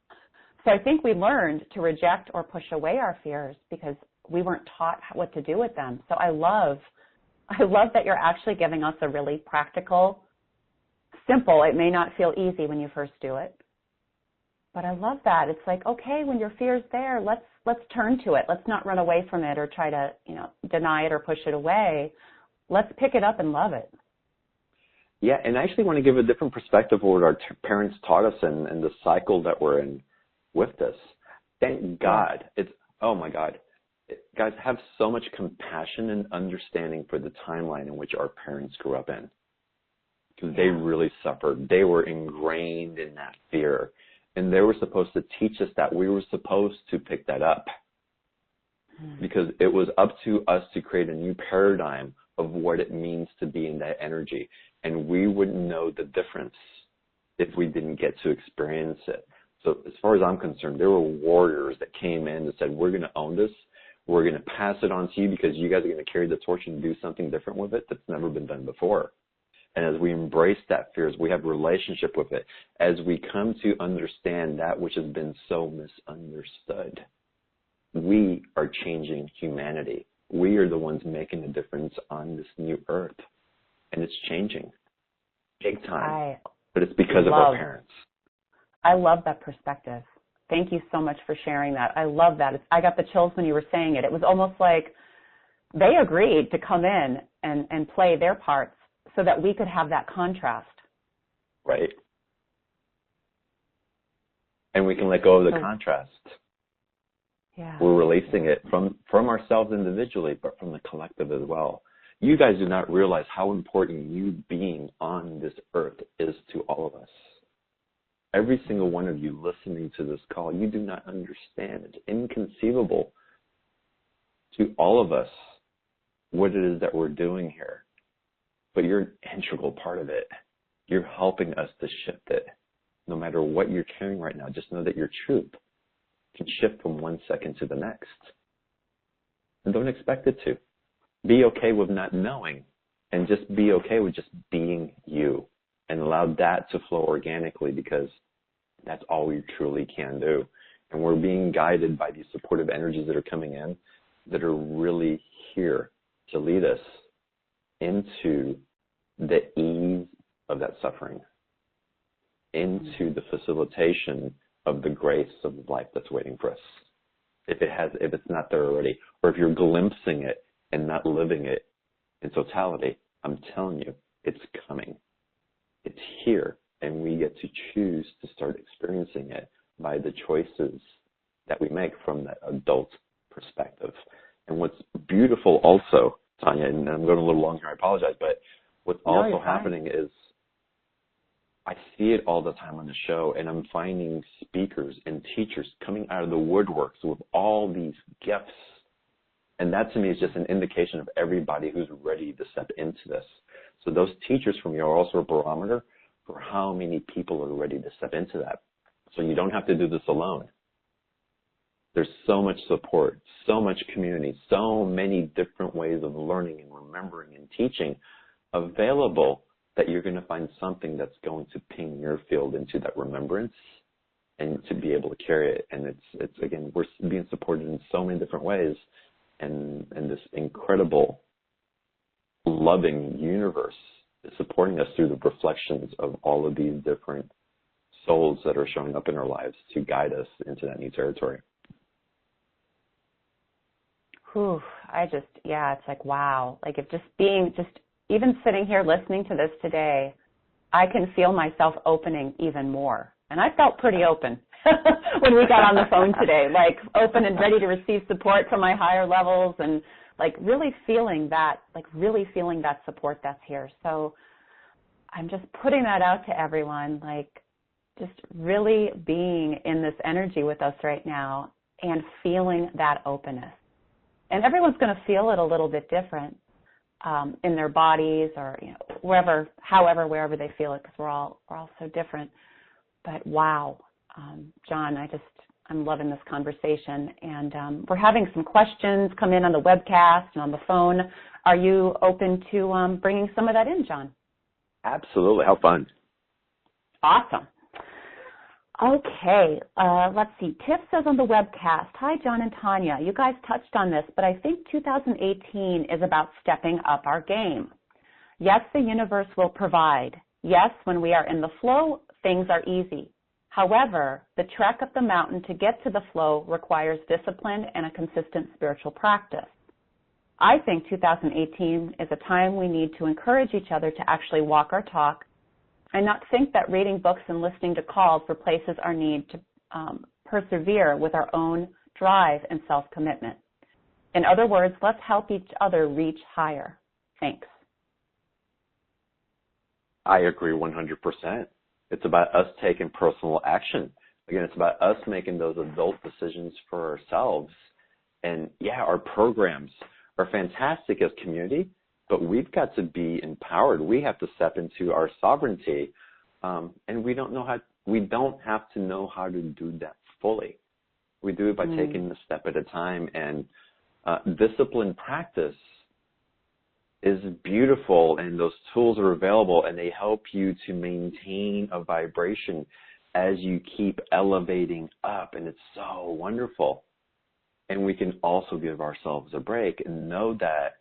So I think we learned to reject or push away our fears because we weren't taught what to do with them. So I love that you're actually giving us a really practical, simple, it may not feel easy when you first do it, but I love that. It's like, okay, when your fear's there, let's turn to it. Let's not run away from it or try to, deny it or push it away. Let's pick it up and love it. Yeah, and I actually want to give a different perspective of what our parents taught us and the cycle that we're in with this. Thank God. Oh my God. Guys, have so much compassion and understanding for the timeline in which our parents grew up in. Because they really suffered. They were ingrained in that fear. And they were supposed to teach us that. We were supposed to pick that up. Because it was up to us to create a new paradigm of what it means to be in that energy. And we wouldn't know the difference if we didn't get to experience it. So as far as I'm concerned, there were warriors that came in and said, we're going to own this. We're going to pass it on to you because you guys are going to carry the torch and do something different with it that's never been done before. And as we embrace that fear, as we have a relationship with it, as we come to understand that which has been so misunderstood, we are changing humanity. We are the ones making a difference on this new earth. And it's changing big time. But it's because of our parents. I love that perspective. Thank you so much for sharing that. I love that. I got the chills when you were saying it. It was almost like they agreed to come in and play their parts so that we could have that contrast. Right. And we can let go of the contrast. Yeah. We're releasing it from ourselves individually, but from the collective as well. You guys do not realize how important you being on this earth is to all of us. Every single one of you listening to this call, you do not understand. It's inconceivable to all of us what it is that we're doing here. But you're an integral part of it. You're helping us to shift it. No matter what you're carrying right now, just know that your truth can shift from one second to the next. And don't expect it to. Be okay with not knowing, and just be okay with just being you, and allow that to flow organically, because that's all we truly can do. And we're being guided by these supportive energies that are coming in that are really here to lead us into the ease of that suffering, into the facilitation of the grace of life that's waiting for us. If it's not there already, or if you're glimpsing it and not living it in totality, I'm telling you, it's coming. It's here, and we get to choose to start experiencing it by the choices that we make from that adult perspective. And what's beautiful also, Tanya, and I'm going a little long here, I apologize, but what's also happening is I see it all the time on the show, and I'm finding speakers and teachers coming out of the woodworks with all these gifts. And that to me is just an indication of everybody who's ready to step into this. So those teachers from you are also a barometer for how many people are ready to step into that. So you don't have to do this alone. There's so much support, so much community, so many different ways of learning and remembering and teaching available that you're going to find something that's going to ping your field into that remembrance and to be able to carry it. And it's again, we're being supported in so many different ways. And this incredible, loving universe is supporting us through the reflections of all of these different souls that are showing up in our lives to guide us into that new territory. Whew, it's like, wow. Like if even sitting here listening to this today, I can feel myself opening even more. And I felt pretty open when we got on the phone today, like open and ready to receive support from my higher levels, and like really feeling that support that's here. So I'm just putting that out to everyone, like just really being in this energy with us right now and feeling that openness. And everyone's going to feel it a little bit different in their bodies, or wherever they feel it, because we're all so different. But wow, John, I'm loving this conversation, and we're having some questions come in on the webcast and on the phone. Are you open to bringing some of that in, John? Absolutely. How fun. Awesome. Okay, let's see. Tiff says on the webcast, hi, John and Tanya. You guys touched on this, but I think 2018 is about stepping up our game. Yes, the universe will provide. Yes, when we are in the flow, things are easy. However, the trek up the mountain to get to the flow requires discipline and a consistent spiritual practice. I think 2018 is a time we need to encourage each other to actually walk our talk and not think that reading books and listening to calls replaces our need to persevere with our own drive and self-commitment. In other words, let's help each other reach higher. Thanks. I agree 100%. It's about us taking personal action. Again, it's about us making those adult decisions for ourselves. And yeah, our programs are fantastic as community, but we've got to be empowered. We have to step into our sovereignty, and we don't have to know how to do that fully. We do it by taking a step at a time, and disciplined practice is beautiful, and those tools are available, and they help you to maintain a vibration as you keep elevating up, and it's so wonderful. And we can also give ourselves a break and know that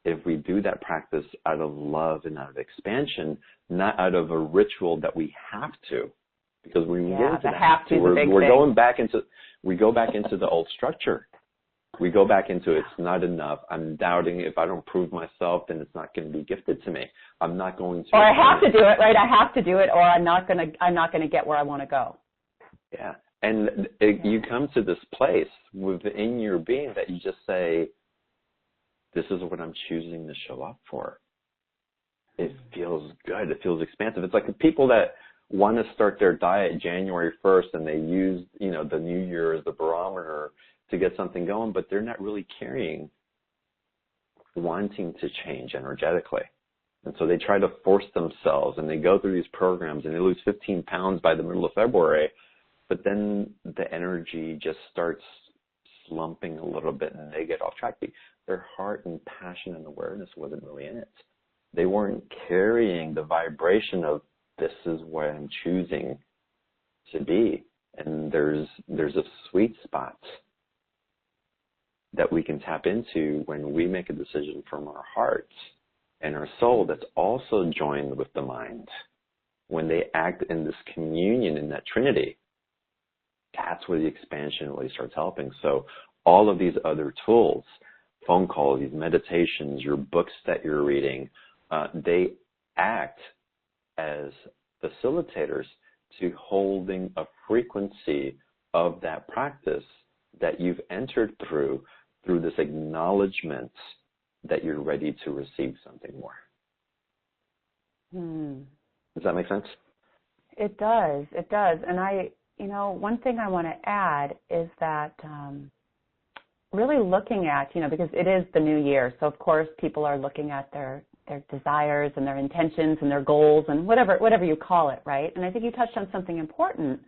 if we do that practice out of love and out of expansion, not out of a ritual that we have to, because we go into the have to, we go back into the old structure. We go back into it's not enough. I'm doubting if I don't prove myself, then it's not going to be gifted to me. I'm not going to. Or I have to do it, right? I have to do it, or I'm not going to get where I want to go. Yeah, and you come to this place within your being that you just say, this is what I'm choosing to show up for. It feels good. It feels expansive. It's like the people that want to start their diet January 1st and they use, the new year as the barometer to get something going, but they're not really carrying wanting to change energetically. And so they try to force themselves, and they go through these programs, and they lose 15 pounds by the middle of February, but then the energy just starts slumping a little bit, and they get off track. Their heart and passion and awareness wasn't really in it. They weren't carrying the vibration of this is what I'm choosing to be. And there's a sweet spot that we can tap into when we make a decision from our heart and our soul that's also joined with the mind. When they act in this communion, in that Trinity, that's where the expansion really starts helping. So all of these other tools, phone calls, these meditations, your books that you're reading, they act as facilitators to holding a frequency of that practice that you've entered through this acknowledgement that you're ready to receive something more. Does that make sense? It does. It does. And one thing I want to add is that really looking at, because it is the new year, so of course people are looking at their desires and their intentions and their goals and whatever you call it, right? And I think you touched on something important.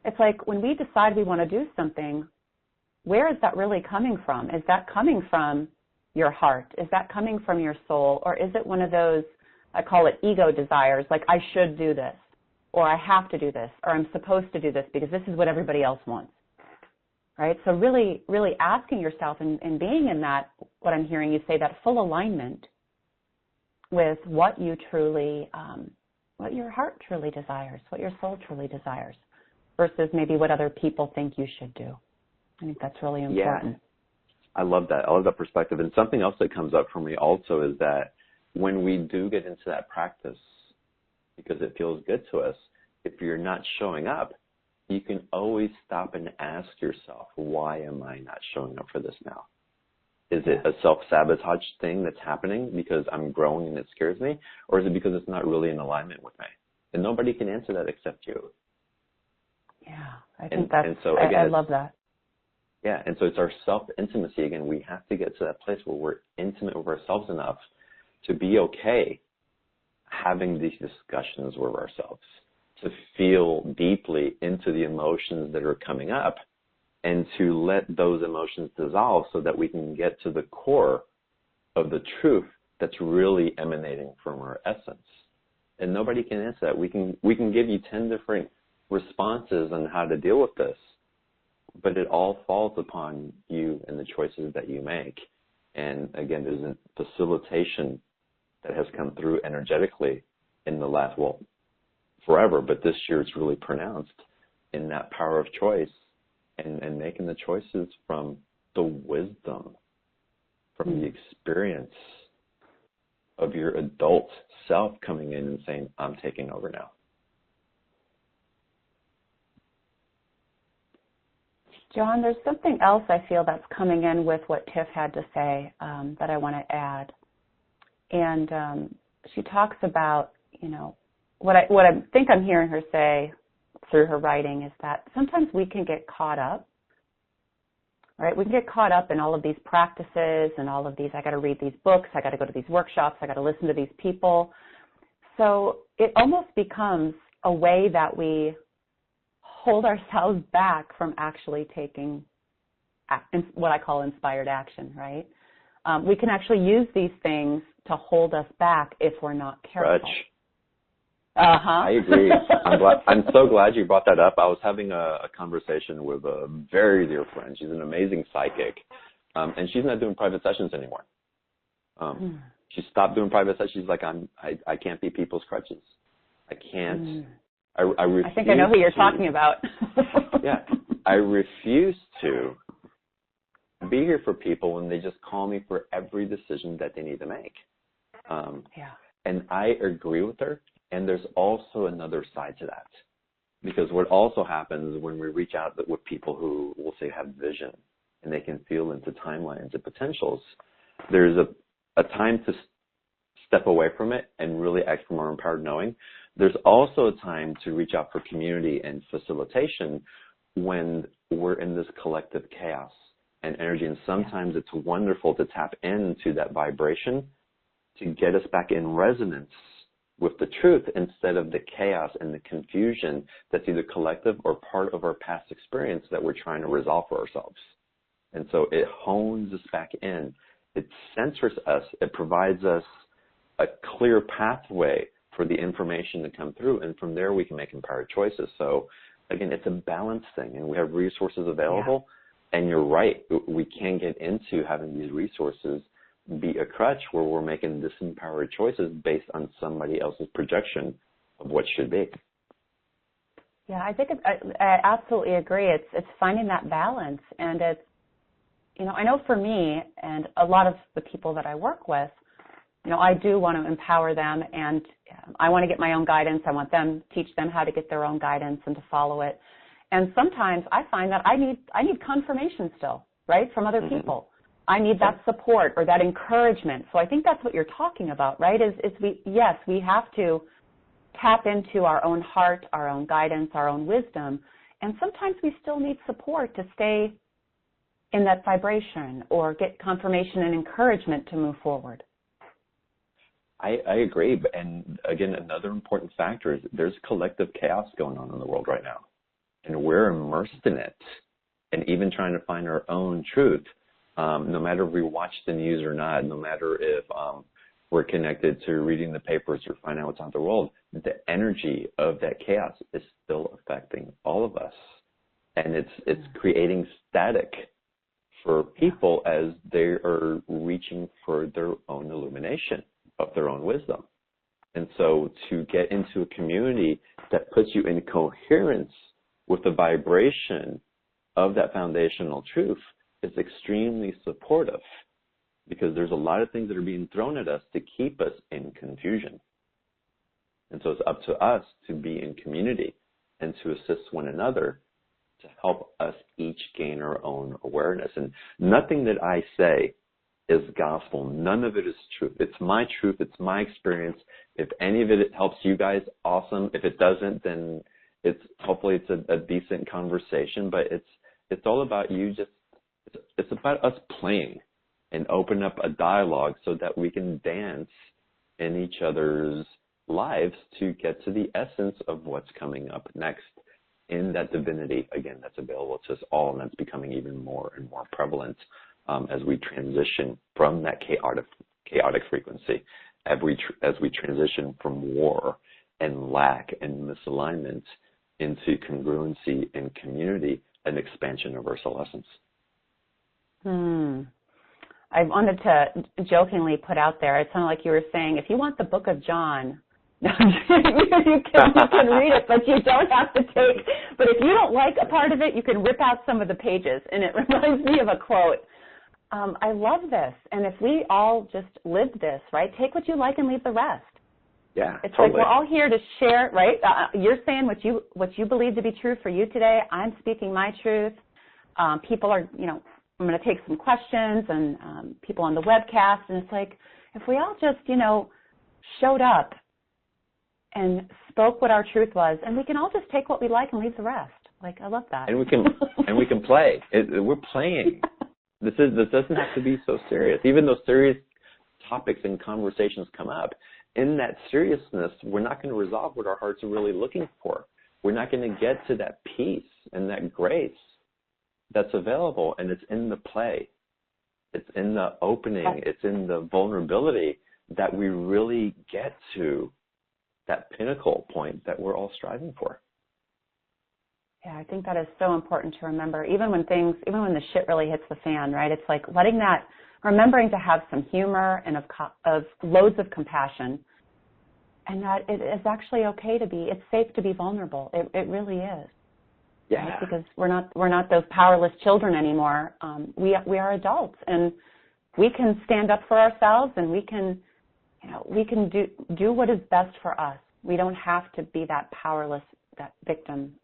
It's like when we decide we want to do something, where is that really coming from? Is that coming from your heart? Is that coming from your soul? Or is it one of those, I call it ego desires, like I should do this, or I have to do this, or I'm supposed to do this because this is what everybody else wants, right? So really, really asking yourself and being in that, what I'm hearing you say, that full alignment with what you truly, what your heart truly desires, what your soul truly desires, versus maybe what other people think you should do. I think that's really important. Yeah, I love that. I love that perspective. And something else that comes up for me also is that when we do get into that practice, because it feels good to us. If you're not showing up, you can always stop and ask yourself, why am I not showing up for this now? Is it a self-sabotage thing that's happening because I'm growing and it scares me? Or is it because it's not really in alignment with me? And nobody can answer that except you. Yeah, I think that's, and so again, I love that. Yeah, and so it's our self-intimacy. Again, we have to get to that place where we're intimate with ourselves enough to be okay having these discussions with ourselves, to feel deeply into the emotions that are coming up and to let those emotions dissolve so that we can get to the core of the truth that's really emanating from our essence. And nobody can answer that. We can give you 10 different responses on how to deal with this, but it all falls upon you and the choices that you make. And again, there's a facilitation that has come through energetically in the last, forever, but this year it's really pronounced in that power of choice and making the choices from the wisdom, from the experience of your adult self coming in and saying, I'm taking over now. John, there's something else I feel that's coming in with what Tiff had to say that I want to add. And she talks about, what I think I'm hearing her say through her writing is that sometimes we can get caught up, right? We can get caught up in all of these practices and all of these, I got to read these books, I got to go to these workshops, I got to listen to these people. So it almost becomes a way that we hold ourselves back from actually taking what I call inspired action, right? We can actually use these things to hold us back if we're not careful. Crutch. I agree. I'm so glad you brought that up. I was having a conversation with a very dear friend. She's an amazing psychic, and she's not doing private sessions anymore. She stopped doing private sessions. She's like, I can't be people's crutches. I can't. I refuse. I think I know who you're talking about. Yeah, I refuse to be here for people when they just call me for every decision that they need to make. And I agree with her. And there's also another side to that, because what also happens when we reach out with people who will say have vision and they can feel into timelines and potentials, there's a time to step away from it and really act from our empowered knowing. There's also a time to reach out for community and facilitation when we're in this collective chaos and energy. And sometimes it's wonderful to tap into that vibration to get us back in resonance with the truth instead of the chaos and the confusion that's either collective or part of our past experience that we're trying to resolve for ourselves. And so it hones us back in. It centers us. It provides us a clear pathway for the information to come through. And from there, we can make empowered choices. So again, it's a balance thing, and we have resources available. And you're right. We can get into having these resources be a crutch where we're making disempowered choices based on somebody else's projection of what should be. Yeah, I think I absolutely agree. It's finding that balance, and it's, I know for me and a lot of the people that I work with, I do want to empower them, and I want to get my own guidance. I want them, teach them how to get their own guidance and to follow it. And sometimes I find that I need confirmation still, right, from other people. I need that support or that encouragement. So I think that's what you're talking about, right? We have to tap into our own heart, our own guidance, our own wisdom. And sometimes we still need support to stay in that vibration or get confirmation and encouragement to move forward. I agree. And again, another important factor is there's collective chaos going on in the world right now. And we're immersed in it and even trying to find our own truth. No matter if we watch the news or not, no matter if we're connected to reading the papers or finding out what's out in the world, the energy of that chaos is still affecting all of us. And it's creating static for people as they are reaching for their own illumination of their own wisdom. And so to get into a community that puts you in coherence with the vibration of that foundational truth is extremely supportive, because there's a lot of things that are being thrown at us to keep us in confusion. And so it's up to us to be in community and to assist one another to help us each gain our own awareness. And nothing that I say is gospel. None of it is truth. It's my truth. It's my experience. If any of it helps you guys, awesome. If it doesn't, then hopefully it's a decent conversation. But it's all about you. It's about us playing and open up a dialogue so that we can dance in each other's lives to get to the essence of what's coming up next in that divinity, again, that's available to us all, and that's becoming even more and more prevalent as we transition from that chaotic frequency, as we transition from war and lack and misalignment into congruency and community and expansion of our soul essence. I wanted to jokingly put out there, it sounded like you were saying, if you want the book of John, you can read it, but you don't have to take, but if you don't like a part of it, you can rip out some of the pages. And it reminds me of a quote. I love this. And if we all just live this, right, take what you like and leave the rest. Yeah, it's totally. Like we're all here to share, right? You're saying what you believe to be true for you today. I'm speaking my truth. People are, I'm going to take some questions and people on the webcast. And it's like, if we all just, showed up and spoke what our truth was, and we can all just take what we like and leave the rest. Like, I love that. And we can play. We're playing. This doesn't have to be so serious. Even though serious topics and conversations come up, in that seriousness, we're not going to resolve what our hearts are really looking for. We're not going to get to that peace and that grace that's available, and it's in the play. It's in the opening. It's in the vulnerability that we really get to that pinnacle point that we're all striving for. Yeah, I think that is so important to remember. Even when the shit really hits the fan, right? It's like remembering to have some humor and of loads of compassion, and that it is actually okay it's safe to be vulnerable. It really is. Yeah. Right? Because we're not those powerless children anymore. We are adults, and we can stand up for ourselves, and we can do what is best for us. We don't have to be that powerless, that victim.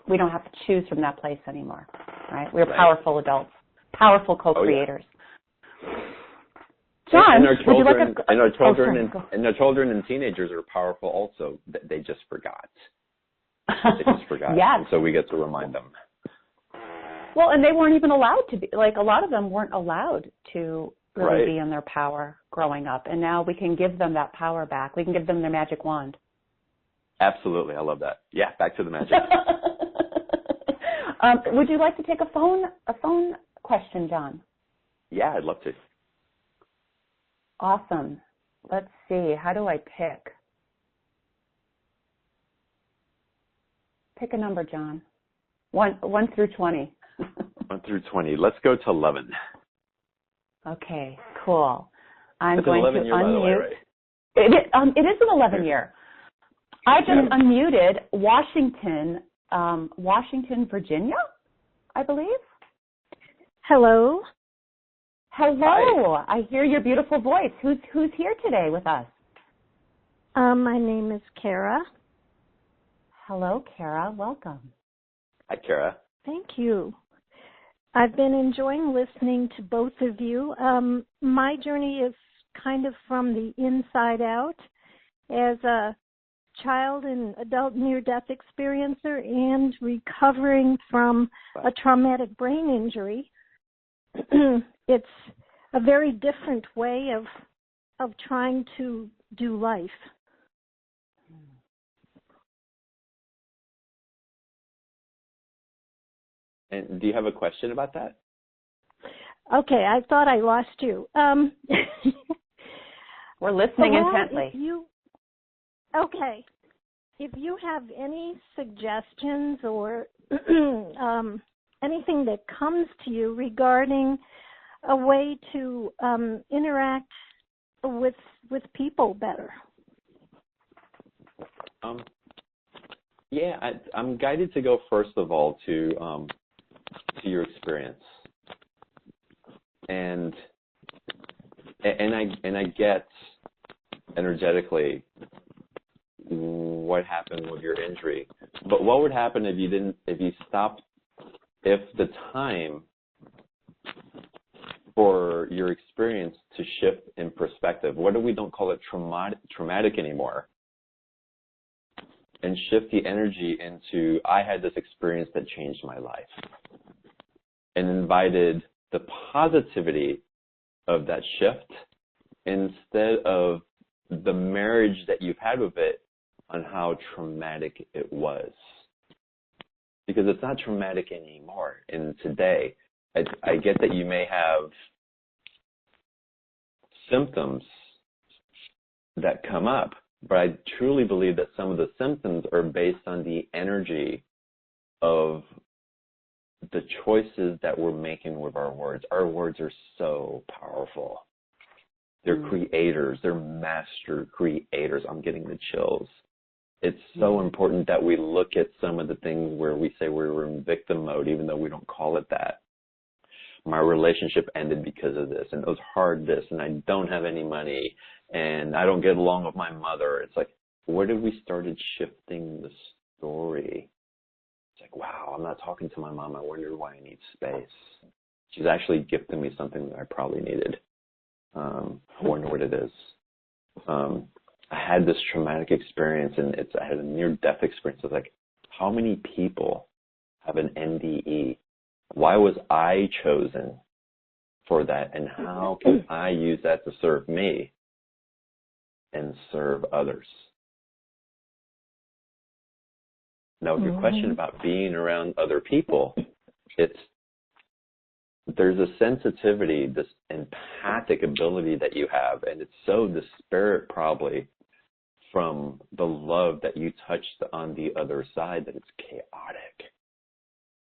We don't have to choose from that place anymore, right? We're powerful adults, powerful co-creators. Oh, yeah. John, would you like to... And our children and teenagers are powerful also. They just forgot. They just forgot. Yes. And so we get to remind them. Well, and they weren't even allowed to be, like a lot of them weren't allowed to really be in their power growing up. And now we can give them that power back. We can give them their magic wand. Absolutely. I love that. Yeah, back to the magic. Would you like to take a phone question, John? Yeah, I'd love to. Awesome. Let's see. How do I pick? Pick a number, John. 1 through 20. 1 through 20. Let's go to 11. Okay, cool. I'm It's going an 11 to year, unmute. by the way, right? It is an 11 year. I just unmuted Washington, Virginia, I believe. Hello. Hello. Hi. I hear your beautiful voice. Who's here today with us? My name is Kara. Hello, Kara. Welcome. Hi, Kara. Thank you. I've been enjoying listening to both of you. My journey is kind of from the inside out as a child and adult near-death experiencer and recovering from a traumatic brain injury. It's a very different way of trying to do life. And do you have a question about that? Okay, I thought I lost you. We're listening intently. If you have any suggestions or anything that comes to you regarding a way to interact with people better. I'm guided to go first of all to your experience, and I get energetically what happened with your injury. But what would happen if the time for your experience to shift in perspective, whether we don't call it traumatic anymore, and shift the energy into, I had this experience that changed my life, and invited the positivity of that shift instead of the marriage that you've had with it on how traumatic it was. Because it's not traumatic anymore in today. I get that you may have symptoms that come up, but I truly believe that some of the symptoms are based on the energy of the choices that we're making with our words. Our words are so powerful. They're creators. They're master creators. I'm getting the chills. It's so important that we look at some of the things where we say we're in victim mode, even though we don't call it that. My relationship ended because of this, and it was hard this, and I don't have any money, and I don't get along with my mother. It's like, where did we started shifting the story? It's like, wow, I'm not talking to my mom. I wonder why I need space. She's actually gifted me something that I probably needed. I wonder what it is. I had this traumatic experience, and I had a near-death experience. It's like, how many people have an NDE? Why was I chosen for that? And how can I use that to serve me and serve others? Now, your question about being around other people, there's a sensitivity, this empathic ability that you have, and it's so disparate probably from the love that you touched on the other side that it's chaotic.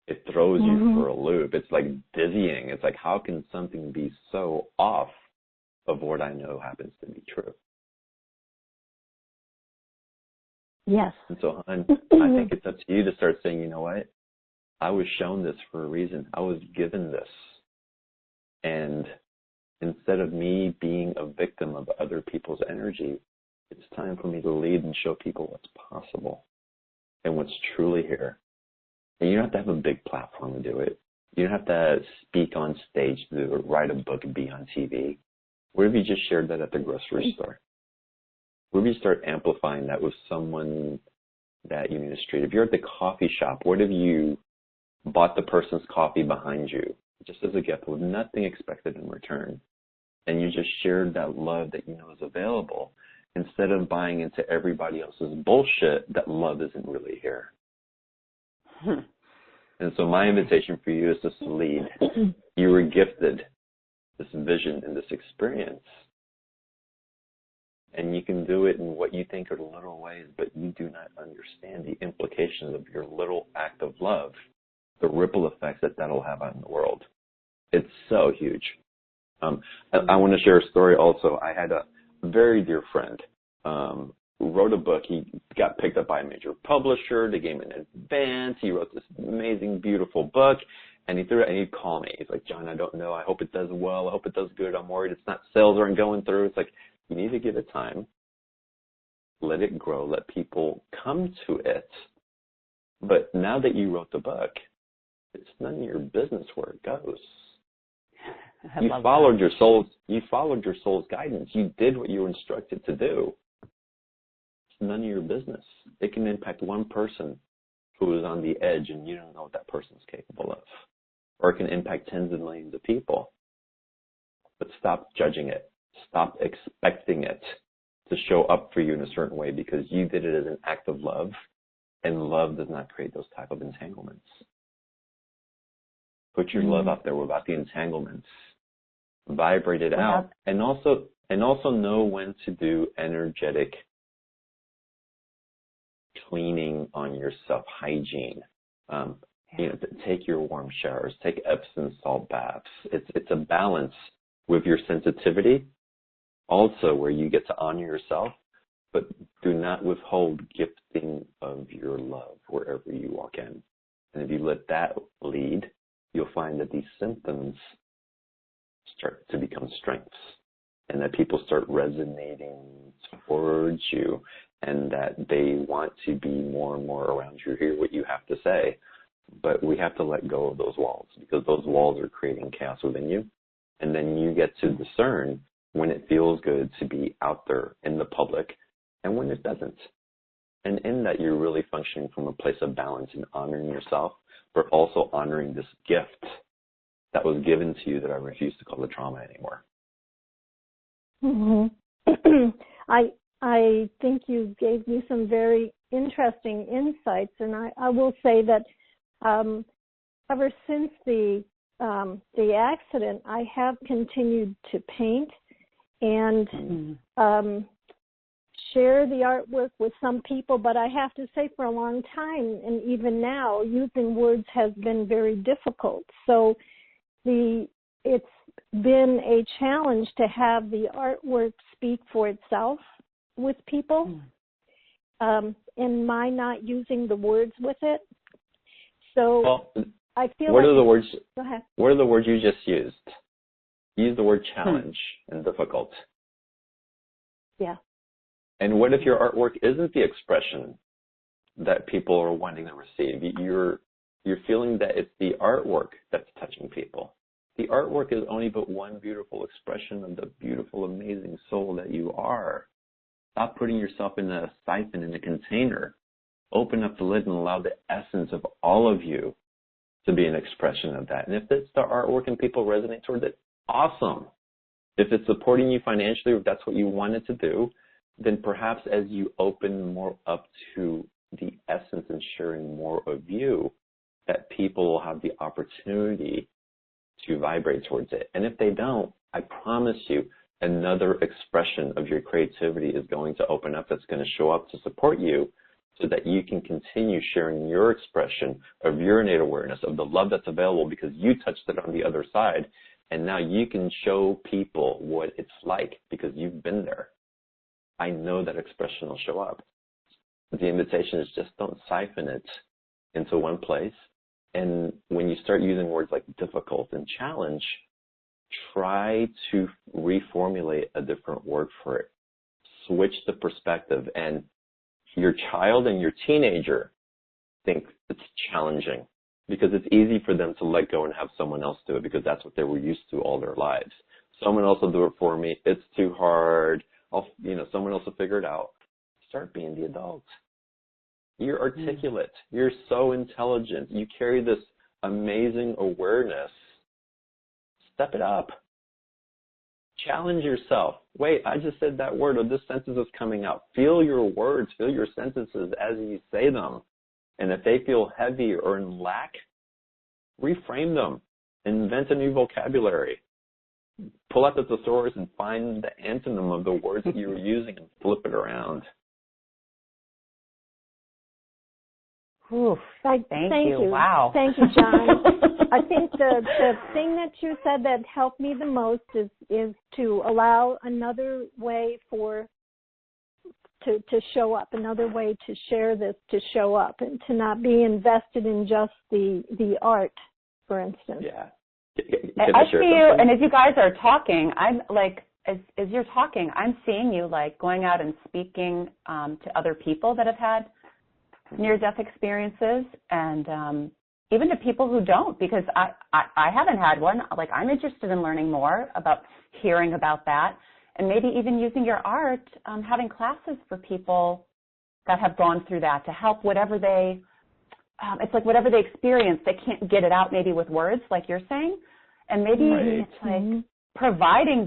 It throws you for a loop. It's like dizzying. It's like, how can something be so off of what I know happens to be true? Yes. And so, hon, I think it's up to you to start saying, you know what? I was shown this for a reason. I was given this. And instead of me being a victim of other people's energy, it's time for me to lead and show people what's possible and what's truly here. And you don't have to have a big platform to do it. You don't have to speak on stage to do it, write a book and be on TV. What if you just shared that at the grocery store? What if you start amplifying that with someone that you meet in the street? If you're at the coffee shop, what if you bought the person's coffee behind you just as a gift with nothing expected in return? And you just shared that love that you know is available instead of buying into everybody else's bullshit that love isn't really here. And so my invitation for you is just to lead. You were gifted this vision and this experience. And you can do it in what you think are little ways, but you do not understand the implications of your little act of love, the ripple effects that'll have on the world. It's so huge. I want to share a story also. I had a very dear friend who wrote a book. He got picked up by a major publisher. They gave him an advance. He wrote this amazing, beautiful book. And he threw it, and he'd call me. He's like, John, I don't know. I hope it does well. I hope it does good. I'm worried it's not sales aren't going through. It's like, you need to give it time. Let it grow. Let people come to it. But now that you wrote the book, it's none of your business where it goes. You followed your soul's guidance. You did what you were instructed to do. It's none of your business. It can impact one person who is on the edge and you don't know what that person is capable of. Or it can impact tens of millions of people. But stop judging it. Stop expecting it to show up for you in a certain way because you did it as an act of love, and love does not create those type of entanglements. Put your love out there without the entanglements. Vibrate it out, and also know when to do energetic cleaning on yourself, hygiene. Take your warm showers, take Epsom salt baths. It's a balance with your sensitivity, also where you get to honor yourself, but do not withhold gifting of your love wherever you walk in. And if you let that lead, you'll find that these symptoms start to become strengths and that people start resonating towards you. and that they want to be more and more around you, hear what you have to say. But we have to let go of those walls, because those walls are creating chaos within you. And then you get to discern when it feels good to be out there in the public and when it doesn't. And in that, you're really functioning from a place of balance and honoring yourself, but also honoring this gift that was given to you that I refuse to call the trauma anymore. Mm-hmm. I think you gave me some very interesting insights, and I will say that ever since the accident, I have continued to paint and share the artwork with some people, but I have to say for a long time, and even now, using words has been very difficult. So it's been a challenge to have the artwork speak for itself with people, and my not using the words with it. So well, I feel what like are the words? Go ahead. What are the words you just used? Use the word challenge and difficult. Yeah. And what if your artwork isn't the expression that people are wanting to receive? You're feeling that it's the artwork that's touching people. The artwork is only but one beautiful expression of the beautiful, amazing soul that you are. Stop putting yourself in a siphon, in a container. Open up the lid and allow the essence of all of you to be an expression of that. And if it's the artwork and people resonate towards it, awesome. If it's supporting you financially, or if that's what you wanted to do, then perhaps as you open more up to the essence and sharing more of you, that people will have the opportunity to vibrate towards it. And if they don't, I promise you, another expression of your creativity is going to open up that's going to show up to support you, so that you can continue sharing your expression of your innate awareness, of the love that's available because you touched it on the other side. And now you can show people what it's like because you've been there. I know that expression will show up. The invitation is just don't siphon it into one place. And when you start using words like difficult and challenge, try to reformulate a different word for it. Switch the perspective. And your child and your teenager think it's challenging because it's easy for them to let go and have someone else do it because that's what they were used to all their lives. Someone else will do it for me. It's too hard. Someone else will figure it out. Start being the adult. You're articulate. You're so intelligent. You carry this amazing awareness. Step it up. Challenge yourself. Wait, I just said that word, or this sentence is coming out. Feel your words, feel your sentences as you say them. And if they feel heavy or in lack, reframe them. Invent a new vocabulary. Pull out the thesaurus and find the antonym of the words that you were using and flip it around. Oof, thank you. Wow. Thank you, John. I think the thing that you said that helped me the most is to allow another way to show up, another way to share this, to show up, and to not be invested in just the art, for instance. Yeah. I see you, and as you guys are talking, I'm like, as you're talking, I'm seeing you like going out and speaking to other people that have had near-death experiences, and even to people who don't, because I haven't had one. Like, I'm interested in learning more about hearing about that, and maybe even using your art, having classes for people that have gone through that to help whatever they, it's like whatever they experience, they can't get it out maybe with words, like you're saying, and maybe it's like providing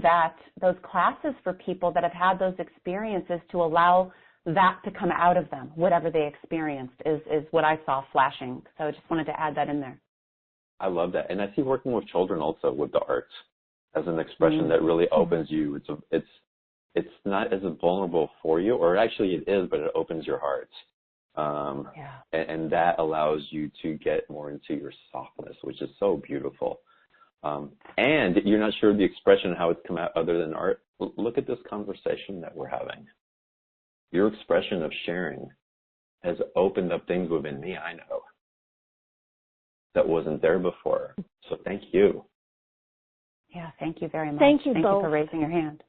those classes for people that have had those experiences to allow that to come out of them, whatever they experienced, is what I saw flashing. So I just wanted to add that in there. I love that. And I see working with children also with the arts as an expression that really opens you. It's not as vulnerable for you, or actually it is, but it opens your heart. And that allows you to get more into your softness, which is so beautiful. And you're not sure of the expression and how it's come out other than art. Look at this conversation that we're having. Your expression of sharing has opened up things within me, I know, that wasn't there before. So thank you. Yeah, thank you very much. Thank you both. both. Thank you for raising your hand.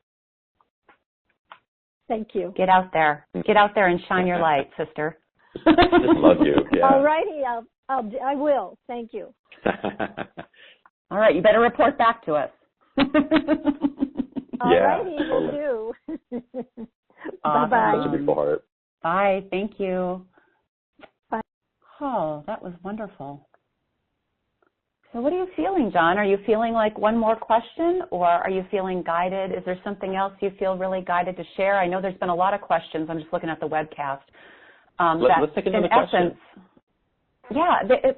Thank you. Get out there. Get out there and shine your light, sister. Just love you. Yeah. All righty, I will. Thank you. All right, you better report back to us. All righty, will do. Awesome. Bye-bye. Such a beautiful heart. Bye. Thank you. Bye. Oh, that was wonderful. So what are you feeling, John? Are you feeling like one more question, or are you feeling guided? Is there something else you feel really guided to share? I know there's been a lot of questions. I'm just looking at the webcast. Let's take another question.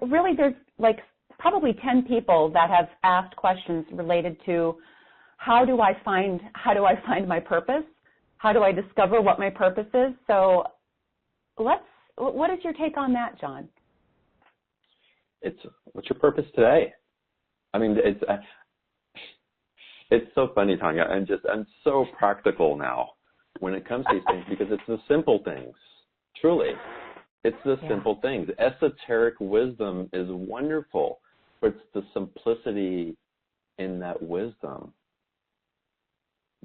Really there's like probably 10 people that have asked questions related to how do I find my purpose? How do I discover what my purpose is? So what is your take on that, John? What's your purpose today? I mean, it's so funny, Tanya. I'm so practical now when it comes to these things, because it's the simple things. Truly, it's the simple things. Esoteric wisdom is wonderful, but it's the simplicity in that wisdom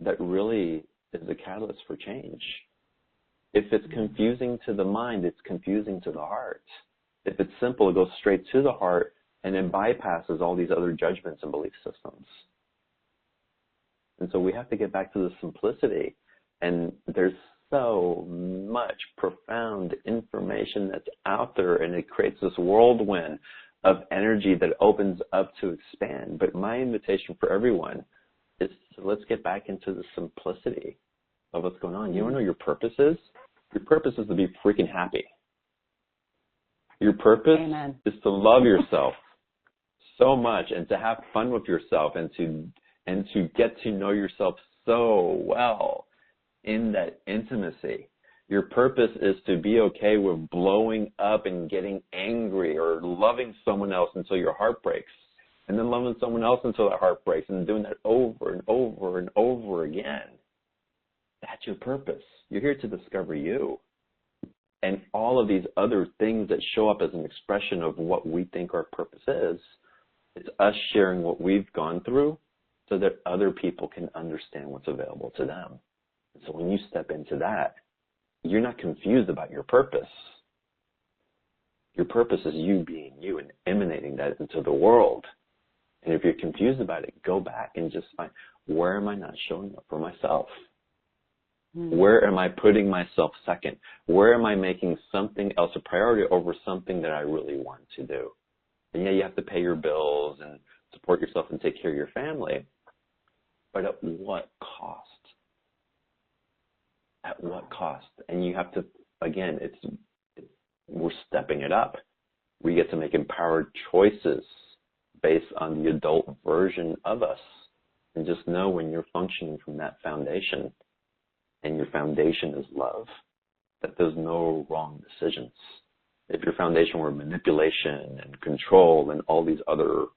that really is the catalyst for change. If it's confusing to the mind, it's confusing to the heart. If it's simple, it goes straight to the heart and then bypasses all these other judgments and belief systems. And so we have to get back to the simplicity. And there's so much profound information that's out there, and it creates this whirlwind of energy that opens up to expand. But my invitation for everyone is to let's get back into the simplicity of what's going on. You want to know your purpose is? Your purpose is to be freaking happy. Your purpose is to love yourself so much and to have fun with yourself and to get to know yourself so well in that intimacy. Your purpose is to be okay with blowing up and getting angry or loving someone else until your heart breaks, and then loving someone else until that heart breaks, and doing that over and over and over again. That's your purpose. You're here to discover you. And all of these other things that show up as an expression of what we think our purpose is, it's us sharing what we've gone through so that other people can understand what's available to them. So when you step into that, you're not confused about your purpose. Your purpose is you being you and emanating that into the world. And if you're confused about it, go back and just find, where am I not showing up for myself? Where am I putting myself second? Where am I making something else a priority over something that I really want to do? And yeah, you have to pay your bills and support yourself and take care of your family, but at what cost? At what cost? And you have to, again, we're stepping it up. We get to make empowered choices based on the adult version of us. And just know when you're functioning from that foundation, and your foundation is love, that there's no wrong decisions. If your foundation were manipulation and control and all these other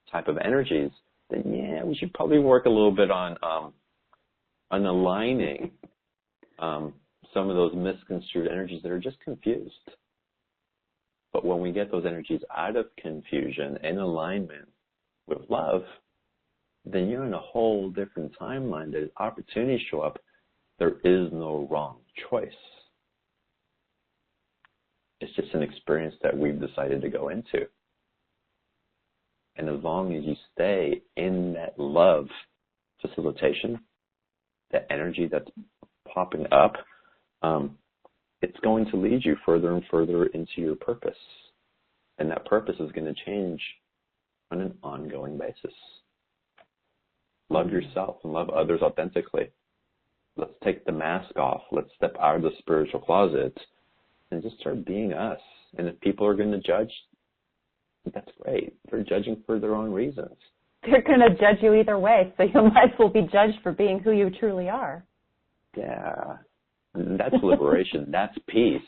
type of energies, then yeah, we should probably work a little bit on aligning some of those misconstrued energies that are just confused. But when we get those energies out of confusion in alignment with love, then you're in a whole different timeline. There's opportunities show up. There is no wrong choice. It's just an experience that we've decided to go into. And as long as you stay in that love facilitation, that energy that's popping up, it's going to lead you further and further into your purpose. And that purpose is going to change on an ongoing basis. Love yourself and love others authentically. Let's take the mask off. Let's step out of the spiritual closet and just start being us. And if people are going to judge, that's great. They're judging for their own reasons. They're going to judge you either way, so you might as well be judged for being who you truly are. Yeah. That's liberation. That's peace.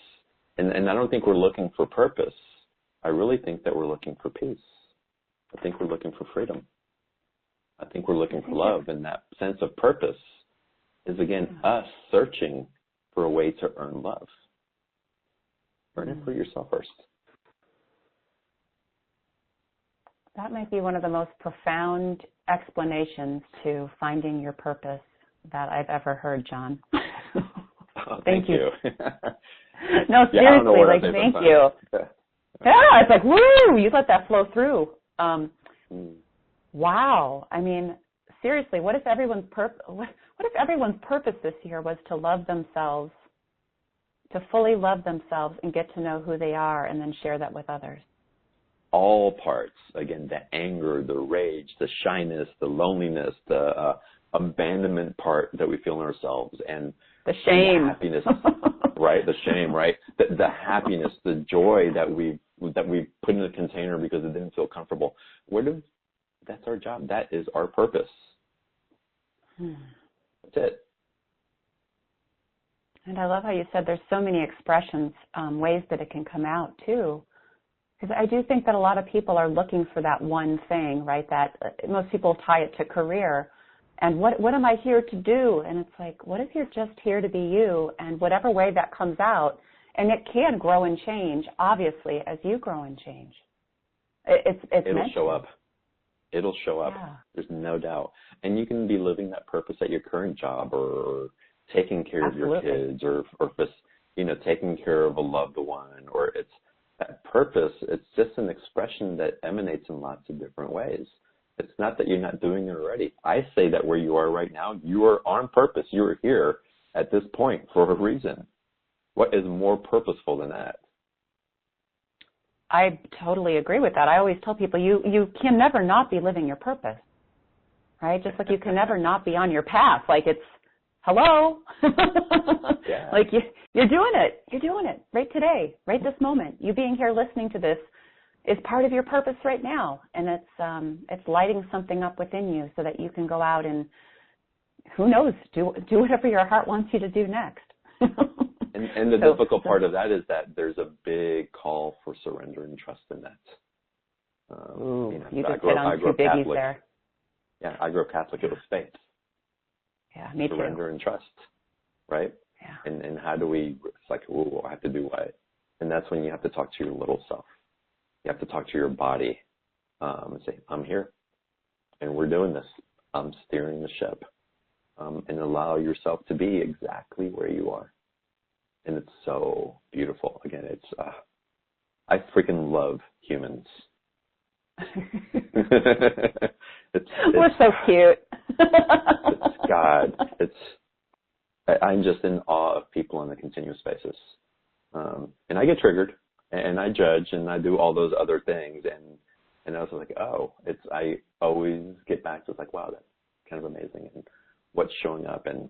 And I don't think we're looking for purpose. I really think that we're looking for peace. I think we're looking for freedom. I think we're looking for love. And that sense of purpose is, again, us searching for a way to earn love. Earn it for yourself first. That might be one of the most profound explanations to finding your purpose that I've ever heard, John. Thank you. No, seriously, like, thank you. Yeah, it's like, woo, you let that flow through. Wow. I mean, seriously, what if everyone's purpose this year was to love themselves, to fully love themselves and get to know who they are and then share that with others? All parts, again, the anger, the rage, the shyness, the loneliness, the abandonment part that we feel in ourselves, and the shame, the happiness, right? The shame, right? The happiness, the joy that we put in a container because it didn't feel comfortable. That's our job. That is our purpose. That's it. And I love how you said there's so many expressions, ways that it can come out too. Because I do think that a lot of people are looking for that one thing, right? That most people tie it to career. And what am I here to do? And it's like, what if you're just here to be you? And whatever way that comes out, and it can grow and change, obviously, as you grow and change. It'll show up. It'll show up. Yeah. There's no doubt. And you can be living that purpose at your current job, or taking care Absolutely. of your kids, or just, taking care of a loved one, or it's that purpose. It's just an expression that emanates in lots of different ways. It's not that you're not doing it already. I say that where you are right now, you are on purpose. You are here at this point for a reason. What is more purposeful than that? I totally agree with that. I always tell people you can never not be living your purpose, right? Just like you can never not be on your path. Like it's, hello. Yeah. Like you're doing it. You're doing it right today, right this moment. You being here listening to this is part of your purpose right now. And it's lighting something up within you so that you can go out and, who knows, do whatever your heart wants you to do next. And the difficult part of that is that there's a big call for surrender and trust in that. You just hit on two biggies Catholic. there. Yeah, I grew up Catholic. It was faith. Yeah, me too. Surrender and trust, right? Yeah. And how do we, it's like, oh, I have to do what? And that's when you have to talk to your little self. You have to talk to your body and say, I'm here, and we're doing this. I'm steering the ship, and allow yourself to be exactly where you are. And it's so beautiful. Again, I freaking love humans. We're so cute. It's God. I'm just in awe of people on a continuous basis. And I get triggered, and I judge, and I do all those other things. And I was like, I always get back to, it's like, wow, that's kind of amazing. And what's showing up, and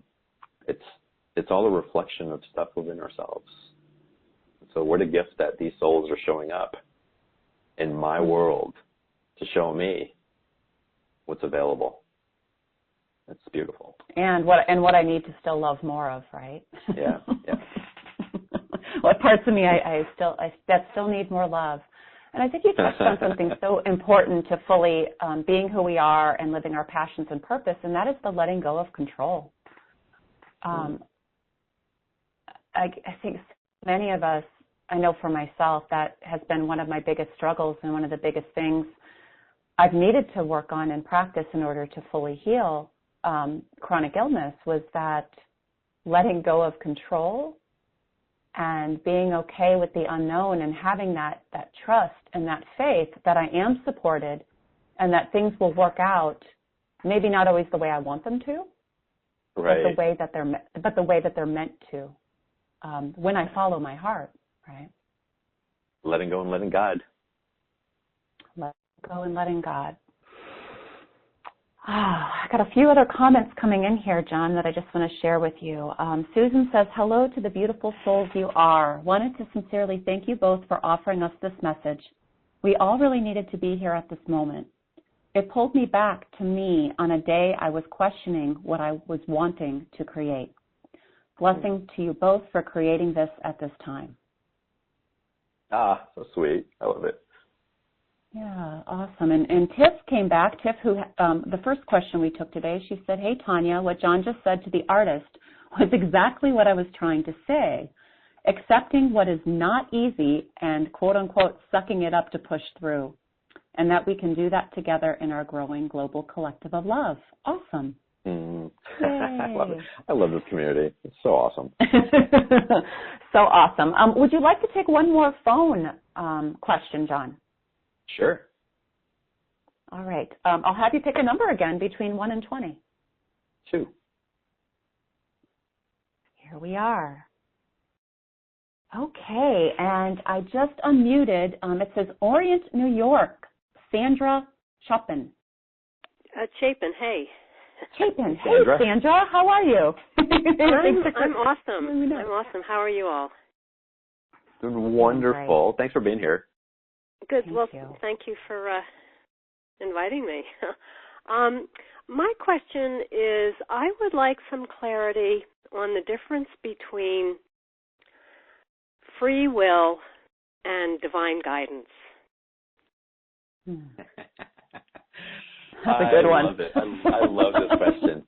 it's all a reflection of stuff within ourselves. So what a gift that these souls are showing up in my world to show me what's available. That's beautiful. And what I need to still love more of, right? Yeah. What parts of me that still need more love. And I think you touched on something so important to fully being who we are and living our passions and purpose, and that is the letting go of control. I think many of us, I know for myself, that has been one of my biggest struggles and one of the biggest things I've needed to work on and practice in order to fully heal chronic illness, was that letting go of control and being okay with the unknown and having that trust and that faith that I am supported and that things will work out, maybe not always the way I want them to, right, but the way that they're meant to, when I follow my heart, right? Letting go and letting God. Letting go and letting God. I got a few other comments coming in here, John, that I just want to share with you. Susan says, hello to the beautiful souls you are. Wanted to sincerely thank you both for offering us this message. We all really needed to be here at this moment. It pulled me back to me on a day I was questioning what I was wanting to create. Blessing to you both for creating this at this time. So sweet. I love it. Yeah, awesome. And Tiff came back. Tiff, who the first question we took today, she said, hey, Tanya, what John just said to the artist was exactly what I was trying to say. Accepting what is not easy and, quote, unquote, sucking it up to push through. And that we can do that together in our growing global collective of love. Awesome. I love this community. It's so awesome. So awesome. Would you like to take one more phone question, John? Sure. All right. I'll have you pick a number again between 1 and 20. 2. Here we are. Okay, and I just unmuted. It says Orient, New York. Sandra Chapin. Chapin, hey. Chapin, hey, Sandra. How are you? I'm awesome. I'm awesome. How are you all? Doing wonderful. Thanks for being here. Good. Thank you for inviting me. My question is, I would like some clarity on the difference between free will and divine guidance. That's a good one. I love it. I love this question.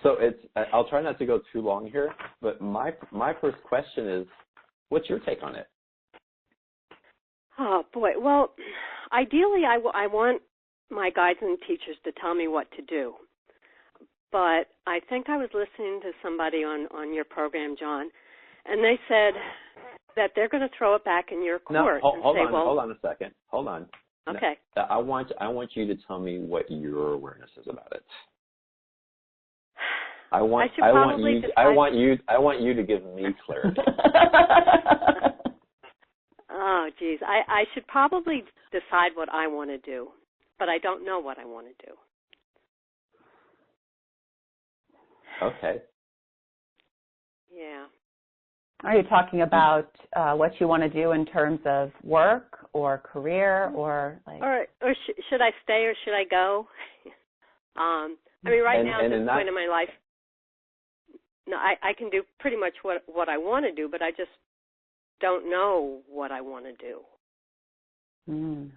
So it's. I'll try not to go too long here, but my first question is, what's your take on it? Oh boy. Well, ideally, I want my guides and teachers to tell me what to do. But I think I was listening to somebody on your program, John, and they said that they're going to throw it back in your court. Hold on a second. Hold on. Okay. No, I want you to tell me what your awareness is about it. I want you to give me clarity. Oh, geez. I should probably decide what I want to do, but I don't know what I want to do. Okay. Yeah. Are you talking about what you want to do in terms of work or career or like? Or should I stay or should I go? I mean, right now at this point in my life, no, I can do pretty much what I want to do, but I just don't know what I want to do. Mm.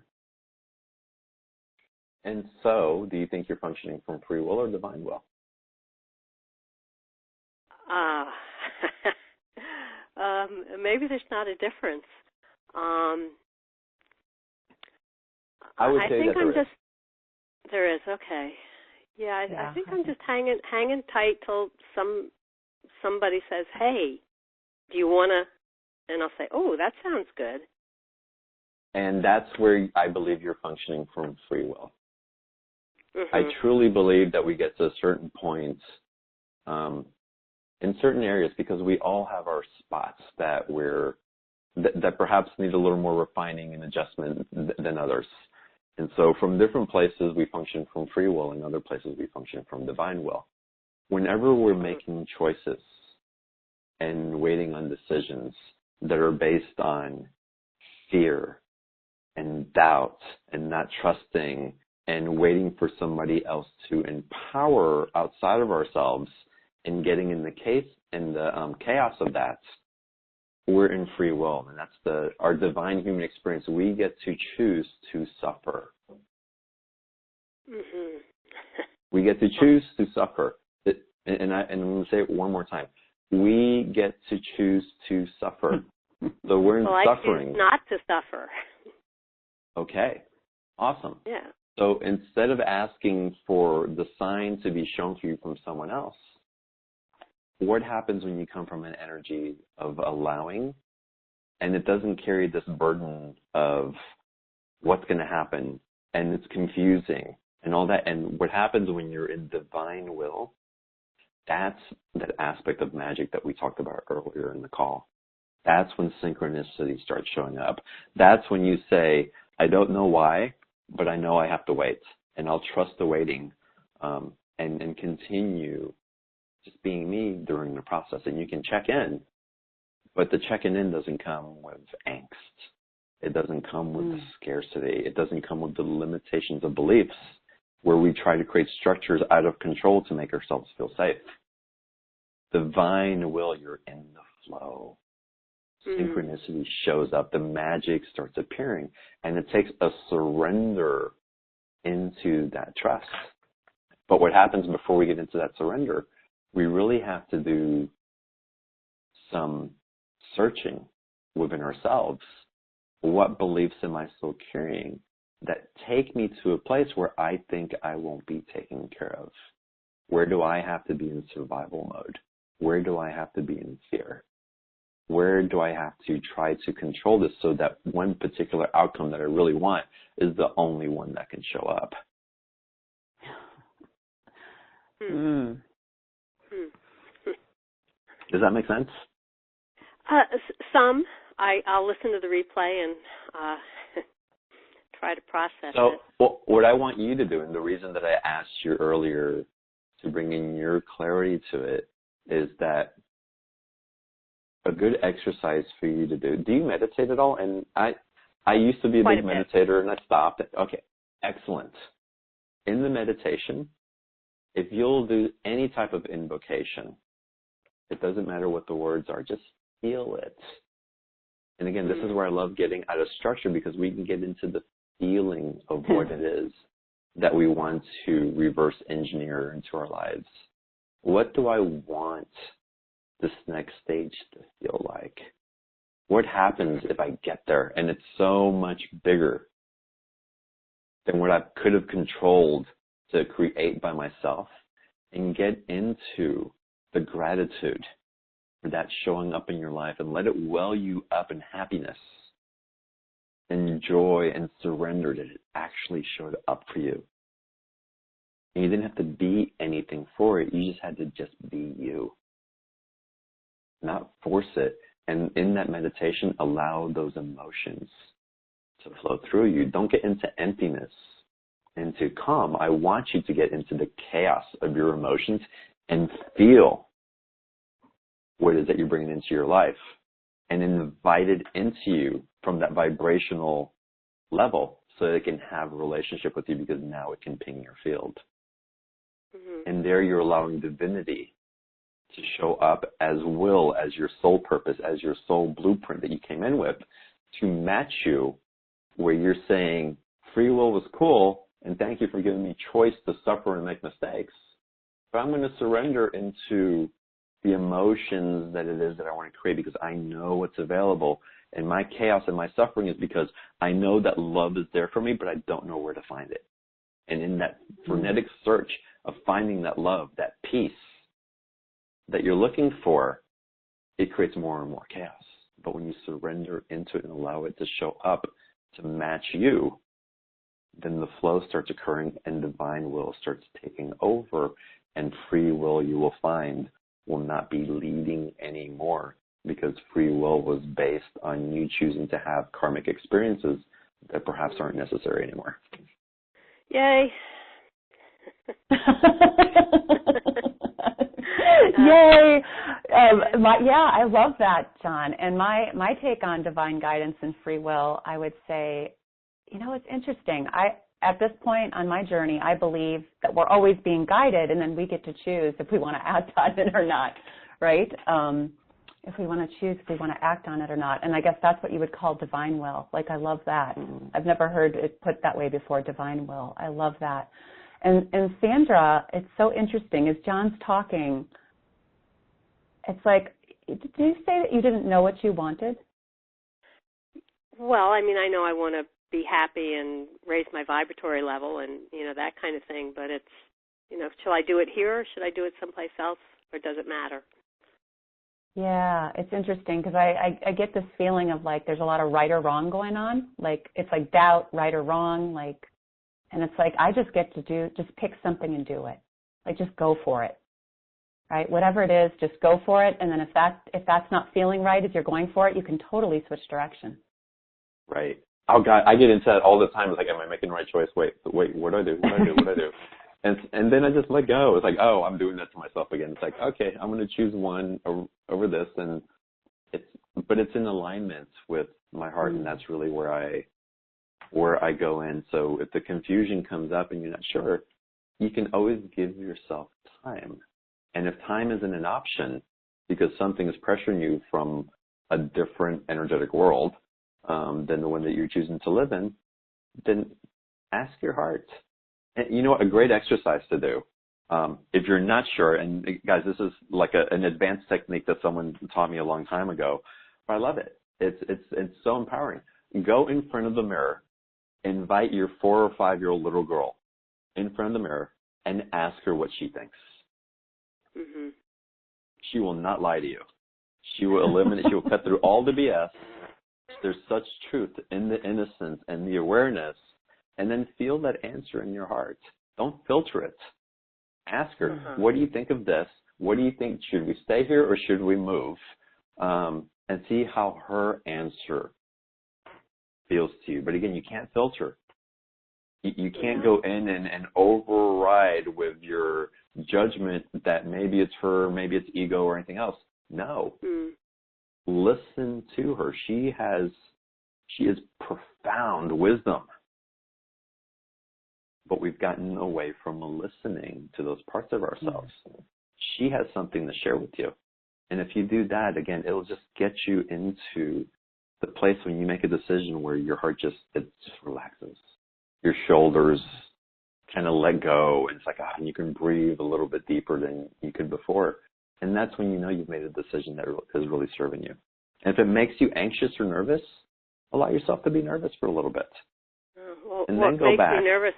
And so, do you think you're functioning from free will or divine will? Maybe there's not a difference. I would say think that I'm just. There is, okay. Yeah, I think I'm just hanging tight till somebody says, "Hey, do you want to?" And I'll say, "Oh, that sounds good." And that's where I believe you're functioning from free will. Mm-hmm. I truly believe that we get to a certain point in certain areas, because we all have our spots that that perhaps need a little more refining and adjustment than others. And so from different places we function from free will, and other places we function from divine will. Whenever we're making choices and waiting on decisions that are based on fear and doubt and not trusting and waiting for somebody else to empower outside of ourselves and getting in the chaos of that, we're in free will, and that's our divine human experience. We get to choose to suffer. Mm-hmm. We get to choose to suffer. And I'm going to say it one more time. We get to choose to suffer. So we're in suffering. I choose not to suffer. Okay. Awesome. Yeah. So instead of asking for the sign to be shown to you from someone else, what happens when you come from an energy of allowing, and it doesn't carry this burden of what's going to happen, and it's confusing and all that? And what happens when you're in divine will, that's that aspect of magic that we talked about earlier in the call. That's when synchronicity starts showing up. That's when you say, I don't know why, but I know I have to wait, and I'll trust the waiting, and continue just being me during the process. And you can check in, but the checking in doesn't come with angst. It doesn't come with the scarcity. It doesn't come with the limitations of beliefs where we try to create structures out of control to make ourselves feel safe. Divine will, you're in the flow. Synchronicity shows up. The magic starts appearing, and it takes a surrender into that trust. But what happens before we get into that surrender, we really have to do some searching within ourselves. What beliefs am I still carrying that take me to a place where I think I won't be taken care of? Where do I have to be in survival mode? Where do I have to be in fear? Where do I have to try to control this so that one particular outcome that I really want is the only one that can show up? Does that make sense? Some. I'll listen to the replay and try to process it. So what I want you to do, and the reason that I asked you earlier to bring in your clarity to it, is that a good exercise for you to do you meditate at all? And I used to be a big meditator, and I stopped. Okay, excellent. In the meditation, if you'll do any type of invocation, it doesn't matter what the words are, just feel it. And again, this is where I love getting out of structure, because we can get into the feeling of what it is that we want to reverse engineer into our lives. What do I want this next stage to feel like? What happens if I get there and it's so much bigger than what I could have controlled to create by myself? And get into the gratitude for that showing up in your life, and let it well you up in happiness and joy and surrender that it actually showed up for you. And you didn't have to be anything for it. You just had to just be you, not force it. And in that meditation, allow those emotions to flow through you. Don't get into emptiness, into calm. I want you to get into the chaos of your emotions and feel what it is that you're bringing into your life, and invite it into you from that vibrational level so that it can have a relationship with you, because now it can ping your field. And there you're allowing divinity to show up as will, as your soul purpose, as your soul blueprint that you came in with, to match you where you're saying, free will was cool, and thank you for giving me choice to suffer and make mistakes, but I'm going to surrender into the emotions that it is that I want to create, because I know what's available. And my chaos and my suffering is because I know that love is there for me, but I don't know where to find it. And in that frenetic search of finding that love, that peace that you're looking for, it creates more and more chaos. But when you surrender into it and allow it to show up to match you, then the flow starts occurring and divine will starts taking over, and free will, you will find, will not be leading anymore, because free will was based on you choosing to have karmic experiences that perhaps aren't necessary anymore. Yay. Yay. I love that, John. And my take on divine guidance and free will, I would say, it's interesting. At this point on my journey, I believe that we're always being guided, and then we get to choose if we want to act on it or not, right? If we want to choose, if we want to act on it or not. And I guess that's what you would call divine will. Like, I love that. I've never heard it put that way before, divine will. I love that. And Sandra, it's so interesting. As John's talking, it's like, did you say that you didn't know what you wanted? Well, I know I want to be happy and raise my vibratory level and, that kind of thing. But it's, shall I do it here or should I do it someplace else, or does it matter? Yeah, it's interesting because I get this feeling of like there's a lot of right or wrong going on. Like it's like doubt, right or wrong, and it's like I just get to just pick something and do it. Like just go for it, right? Whatever it is, just go for it. And then if that's not feeling right as you're going for it, you can totally switch direction. Right. Oh God, I get into that all the time. It's like, am I making the right choice? Wait, what do I do? What do I do? And then I just let go. It's like, oh, I'm doing that to myself again. It's like, okay, I'm going to choose one over this, and but it's in alignment with my heart, and that's really where I go in. So if the confusion comes up and you're not sure, you can always give yourself time. And if time isn't an option because something is pressuring you from a different energetic world than the one that you're choosing to live in, then ask your heart. And you know what, a great exercise to do, if you're not sure, and guys, this is like an advanced technique that someone taught me a long time ago, but I love it. It's so empowering. Go in front of the mirror, invite your 4 or 5 year old little girl in front of the mirror and ask her what she thinks. Mm-hmm. She will not lie to you. She will eliminate, she will cut through all the BS. There's such truth in the innocence and the awareness, and then feel that answer in your heart. Don't filter it. Ask her, what do you think of this? What do you think? Should we stay here or should we move? And see how her answer feels to you. But again, you can't filter. You can't go in and override with your judgment that maybe it's her, maybe it's ego or anything else. No. Listen to her. She is profound wisdom. But we've gotten away from listening to those parts of ourselves. She has something to share with you. And if you do that, again, it'll just get you into the place when you make a decision where your heart just relaxes. Your shoulders kind of let go. And it's like, and you can breathe a little bit deeper than you could before. And that's when you know you've made a decision that is really serving you. And if it makes you anxious or nervous, allow yourself to be nervous for a little bit. And then go back. What makes me nervous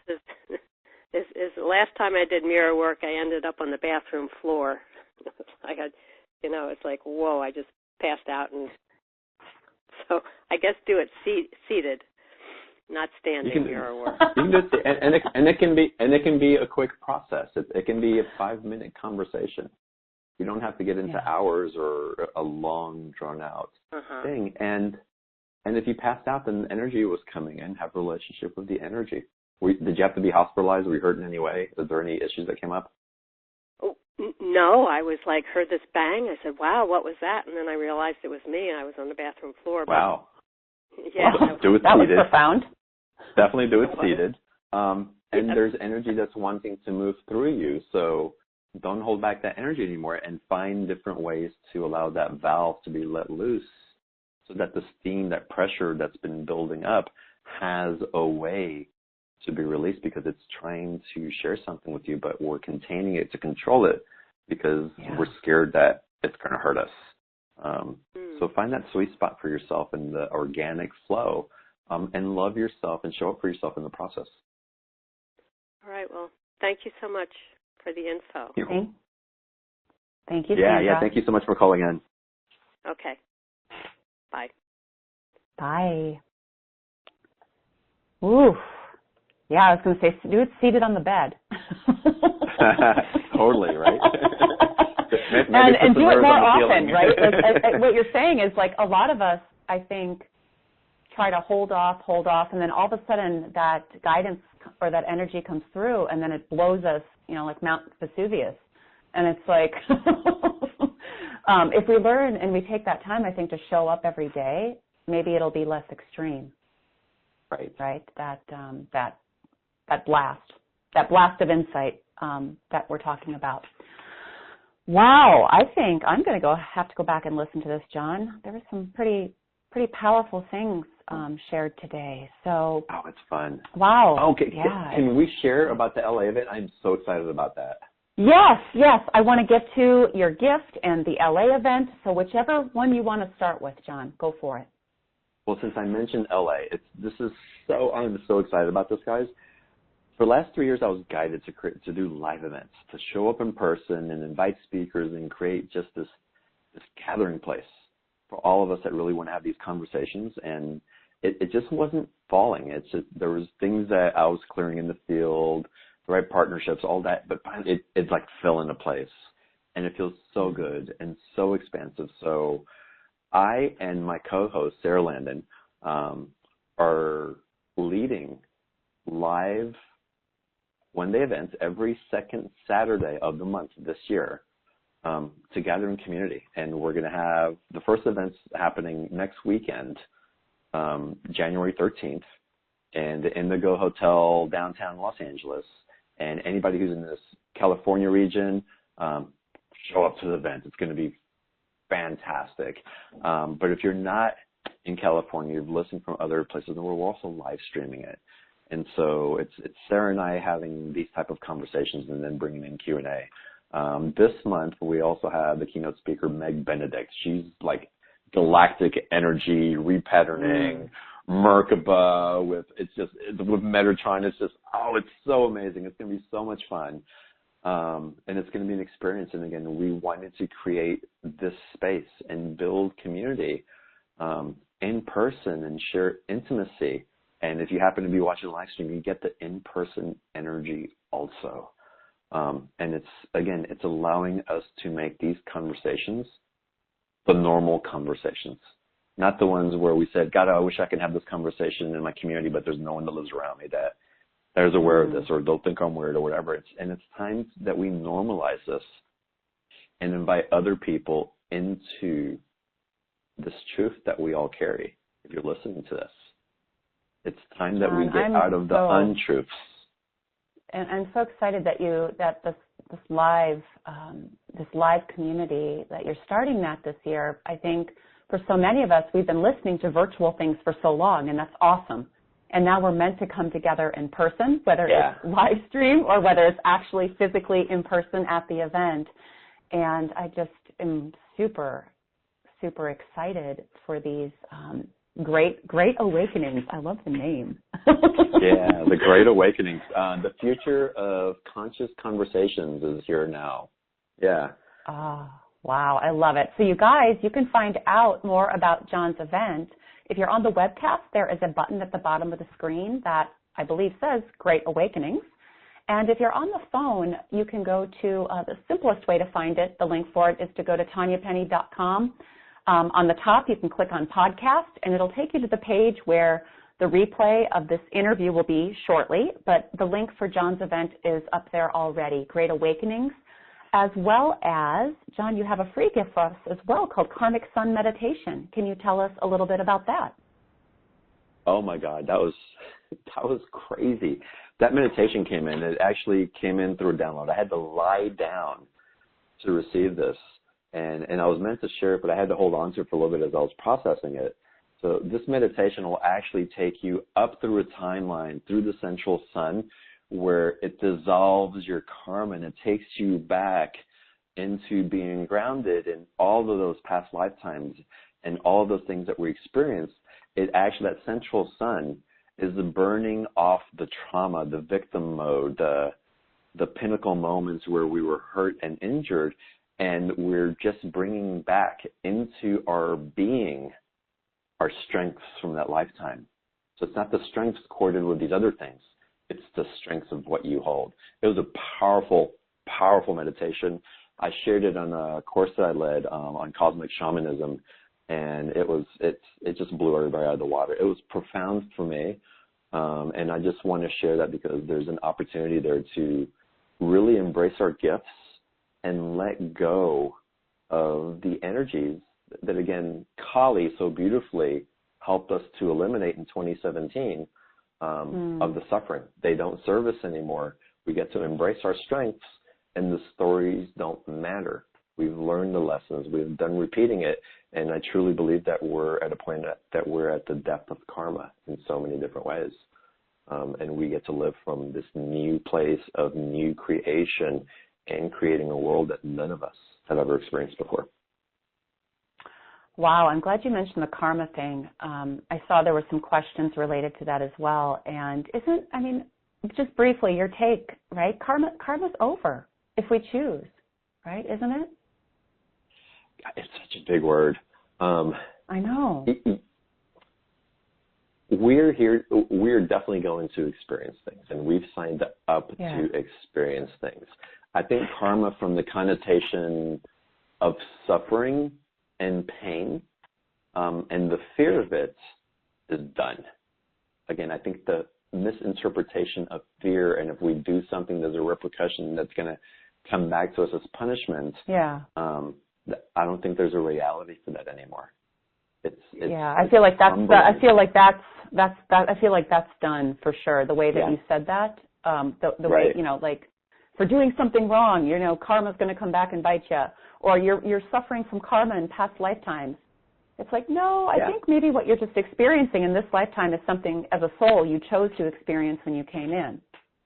is the last time I did mirror work, I ended up on the bathroom floor. It's like, whoa, I just passed out. And so I guess do it seated, not standing mirror work. You can do it, and it can be a quick process. It can be a 5-minute conversation. You don't have to get into hours or a long, drawn-out thing. And if you passed out, then the energy was coming in. Have a relationship with the energy. Did you have to be hospitalized? Were you hurt in any way? Was there any issues that came up? Oh, no. I was like, heard this bang. I said, wow, what was that? And then I realized it was me. I was on the bathroom floor. Wow. Yeah. Do it that seated. Was profound. Definitely do it seated. And there's energy that's wanting to move through you. So don't hold back that energy anymore and find different ways to allow that valve to be let loose so that the steam, that pressure that's been building up has a way to be released because it's trying to share something with you, but we're containing it to control it because we're scared that it's going to hurt us. So find that sweet spot for yourself in the organic flow and love yourself and show up for yourself in the process. All right. Well, thank you so much for the info. Thank you, Sandra. Yeah. Thank you so much for calling in. Okay. Bye. Bye. Ooh. Yeah, I was going to say, do it seated on the bed. Totally, right? and do it more often, right? Like, what you're saying is, like, a lot of us, I think, try to hold off, and then all of a sudden that guidance or that energy comes through, and then it blows us, like Mount Vesuvius. And it's like, if we learn and we take that time, I think, to show up every day, maybe it'll be less extreme. Right? That blast of insight that we're talking about. Wow, I think I'm going to have to go back and listen to this, John. There were some pretty powerful things shared today. So. Oh, it's fun. Wow. Okay. Yeah. Can we share about the LA event? I'm so excited about that. Yes. I want to get to your gift and the LA event. So whichever one you want to start with, John, go for it. Well, since I mentioned LA, I'm so excited about this, guys. For the last 3 years, I was guided to do live events, to show up in person and invite speakers and create just this gathering place for all of us that really want to have these conversations. And it just wasn't falling. It's just there was things that I was clearing in the field, the right partnerships, all that, but it like fell into place. And it feels so good and so expansive. So I and my co-host, Sarah Landon, are leading live one-day events every second Saturday of the month this year to gather in community. And we're going to have the first events happening next weekend, January 13th, in the Indigo Hotel downtown Los Angeles. And anybody who's in this California region, show up to the event. It's going to be fantastic. But if you're not in California, you've listened from other places in the world, we're also live streaming it. And so it's Sarah and I having these type of conversations and then bringing in Q&A. This month, we also have the keynote speaker, Meg Benedict. She's like galactic energy, repatterning, Merkaba with Metatron. It's just, it's so amazing. It's going to be so much fun. And it's going to be an experience. And again, we wanted to create this space and build community in person and share intimacy. And if you happen to be watching the live stream, you get the in-person energy also. And it's allowing us to make these conversations the normal conversations, not the ones where we said, God, I wish I could have this conversation in my community, but there's no one that lives around me that is aware of this, or they'll think I'm weird or whatever. It's time that we normalize this and invite other people into this truth that we all carry. If you're listening to this, it's time that we get out of the untruths. And I'm so excited that this live community that you're starting that this year. I think for so many of us, we've been listening to virtual things for so long, and that's awesome. And now we're meant to come together in person, whether it's live stream or whether it's actually physically in person at the event. And I just am super, super excited for these great awakenings. I love the name. Yeah, the Great Awakenings. The future of conscious conversations is here now. Yeah. Oh, wow. I love it. So you guys, you can find out more about John's event. If you're on the webcast, there is a button at the bottom of the screen that I believe says Great Awakenings. And if you're on the phone, you can go to the simplest way to find it. The link for it is to go to TanyaPennny.com. On the top, you can click on podcast, and it'll take you to the page where the replay of this interview will be shortly. But the link for John's event is up there already, Great Awakenings, as well as, John, you have a free gift for us as well called Karmic Sun Meditation. Can you tell us a little bit about that? Oh my God, that was crazy. That meditation came in. It actually came in through a download. I had to lie down to receive this, and I was meant to share it, but I had to hold on to it for a little bit as I was processing it. So this meditation will actually take you up through a timeline, through the central sun, where it dissolves your karma and it takes you back into being grounded in all of those past lifetimes and all of those things that we experienced. It actually, that central sun is the burning off the trauma, the victim mode, the pinnacle moments where we were hurt and injured, and we're just bringing back into our being our strengths from that lifetime. So it's not the strengths corded with these other things. It's the strengths of what you hold. It was a powerful, powerful meditation. I shared it on a course that I led on cosmic shamanism, and it just blew everybody out of the water. It was profound for me, and I just want to share that because there's an opportunity there to really embrace our gifts and let go of the energies that, again, Kali so beautifully helped us to eliminate in 2017 of the suffering. They don't serve us anymore. We get to embrace our strengths, and the stories don't matter. We've learned the lessons. We've done repeating it, and I truly believe that we're at a point that we're at the depth of karma in so many different ways. And we get to live from this new place of new creation and creating a world that none of us have ever experienced before. Wow, I'm glad you mentioned the karma thing. I saw there were some questions related to that as well. And just briefly, your take, right? Karma's over if we choose, right? Isn't it? It's such a big word. I know. We're here. We're definitely going to experience things, and we've signed up to experience things. I think karma, from the connotation of suffering and pain, and the fear of it, is done. Again, I think the misinterpretation of fear, and if we do something, there's a repercussion that's going to come back to us as punishment. Yeah. I don't think there's a reality for that anymore. I feel like that's done for sure. The way that you said that, the way, like for doing something wrong, karma's going to come back and bite you, or you're suffering from karma in past lifetimes. It's like, no, I think maybe what you're just experiencing in this lifetime is something as a soul you chose to experience when you came in,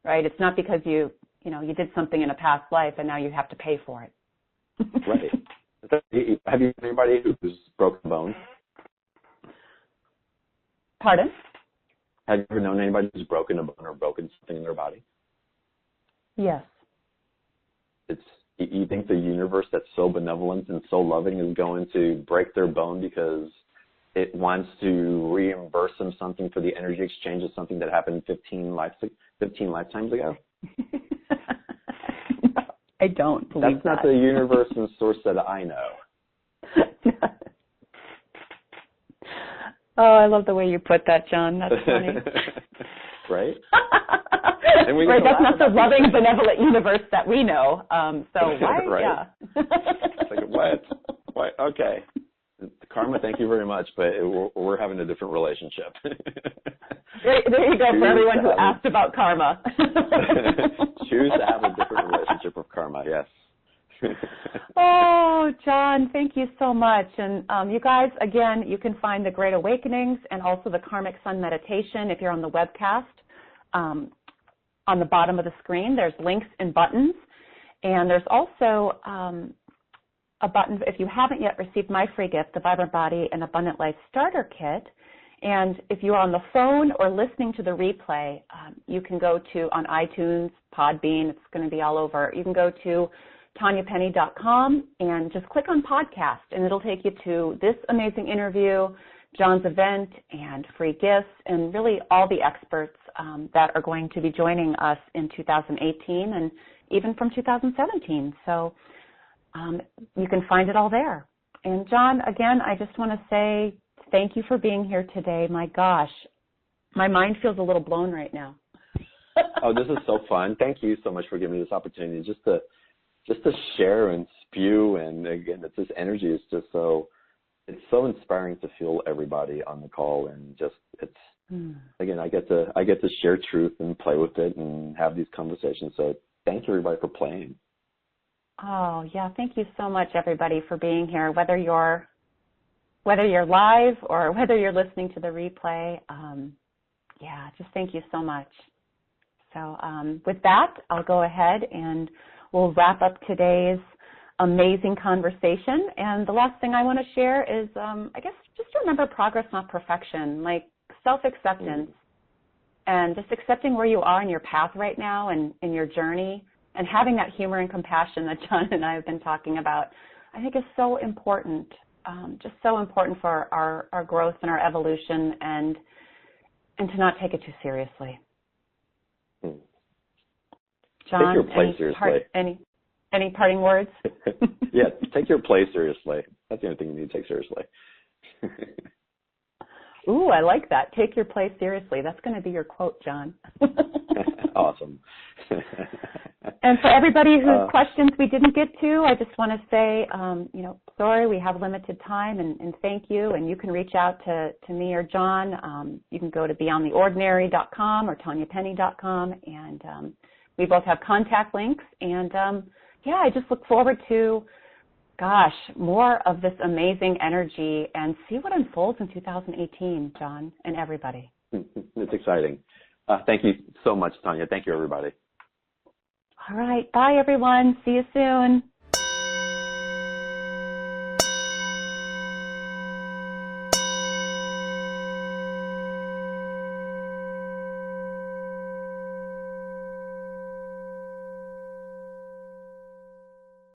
right? It's not because you did something in a past life and now you have to pay for it. Right. Have you seen anybody who's broken a bone? Pardon? Have you ever known anybody who's broken a bone or broken something in their body? Yes. you think the universe that's so benevolent and so loving is going to break their bone because it wants to reimburse them something for the energy exchange of something that happened 15 lifetimes ago? I don't believe that's not the universe and source that I know. Oh, I love the way you put that, John. That's funny. Right? Right, that's not the loving, benevolent universe that we know. So why? Right. Yeah. It's like, what? Okay. Karma, thank you very much, but we're having a different relationship. There you go for everyone who asked about karma. Choose to have a different relationship with karma, yes. Oh, John, thank you so much. And you guys, again, you can find the Great Awakenings and also the Karmic Sun Meditation if you're on the webcast. On the bottom of the screen, there's links and buttons. And there's also a button, if you haven't yet received my free gift, the Vibrant Body and Abundant Life Starter Kit. And if you're on the phone or listening to the replay, you can go to, on iTunes, Podbean, it's going to be all over. You can go to TanyaPennny.com and just click on podcast, and it'll take you to this amazing interview, John's event, and free gifts, and really all the experts that are going to be joining us in 2018 and even from 2017. So you can find it all there. And John, again, I just want to say thank you for being here today. My gosh, my mind feels a little blown right now. Oh, this is so fun. Thank you so much for giving me this opportunity just to share and spew. And again, it's this energy is just so, it's so inspiring to feel everybody on the call, and just again, I get to share truth and play with it and have these conversations. So thank you everybody for playing. Oh yeah, thank you so much everybody for being here, whether you're live or whether you're listening to the replay. Yeah, just thank you so much. So with that, I'll go ahead and we'll wrap up today's amazing conversation. And the last thing I want to share is, I guess, just remember progress, not perfection, like self-acceptance and just accepting where you are in your path right now and in your journey, and having that humor and compassion that John and I have been talking about, I think is so important, just so important for our growth and our evolution, and to not take it too seriously. John, take your play seriously. Any parting words? Yeah, take your play seriously. That's the only thing you need to take seriously. Ooh, I like that. Take your play seriously. That's going to be your quote, John. Awesome. And for everybody whose questions we didn't get to, I just want to say, sorry, we have limited time, and thank you. And you can reach out to me or John. You can go to beyondtheordinary.com or TanyaPennny.com, and we both have contact links. And I just look forward to, more of this amazing energy and see what unfolds in 2018, John, and everybody. It's exciting. Thank you so much, Tanya. Thank you, everybody. All right. Bye, everyone. See you soon.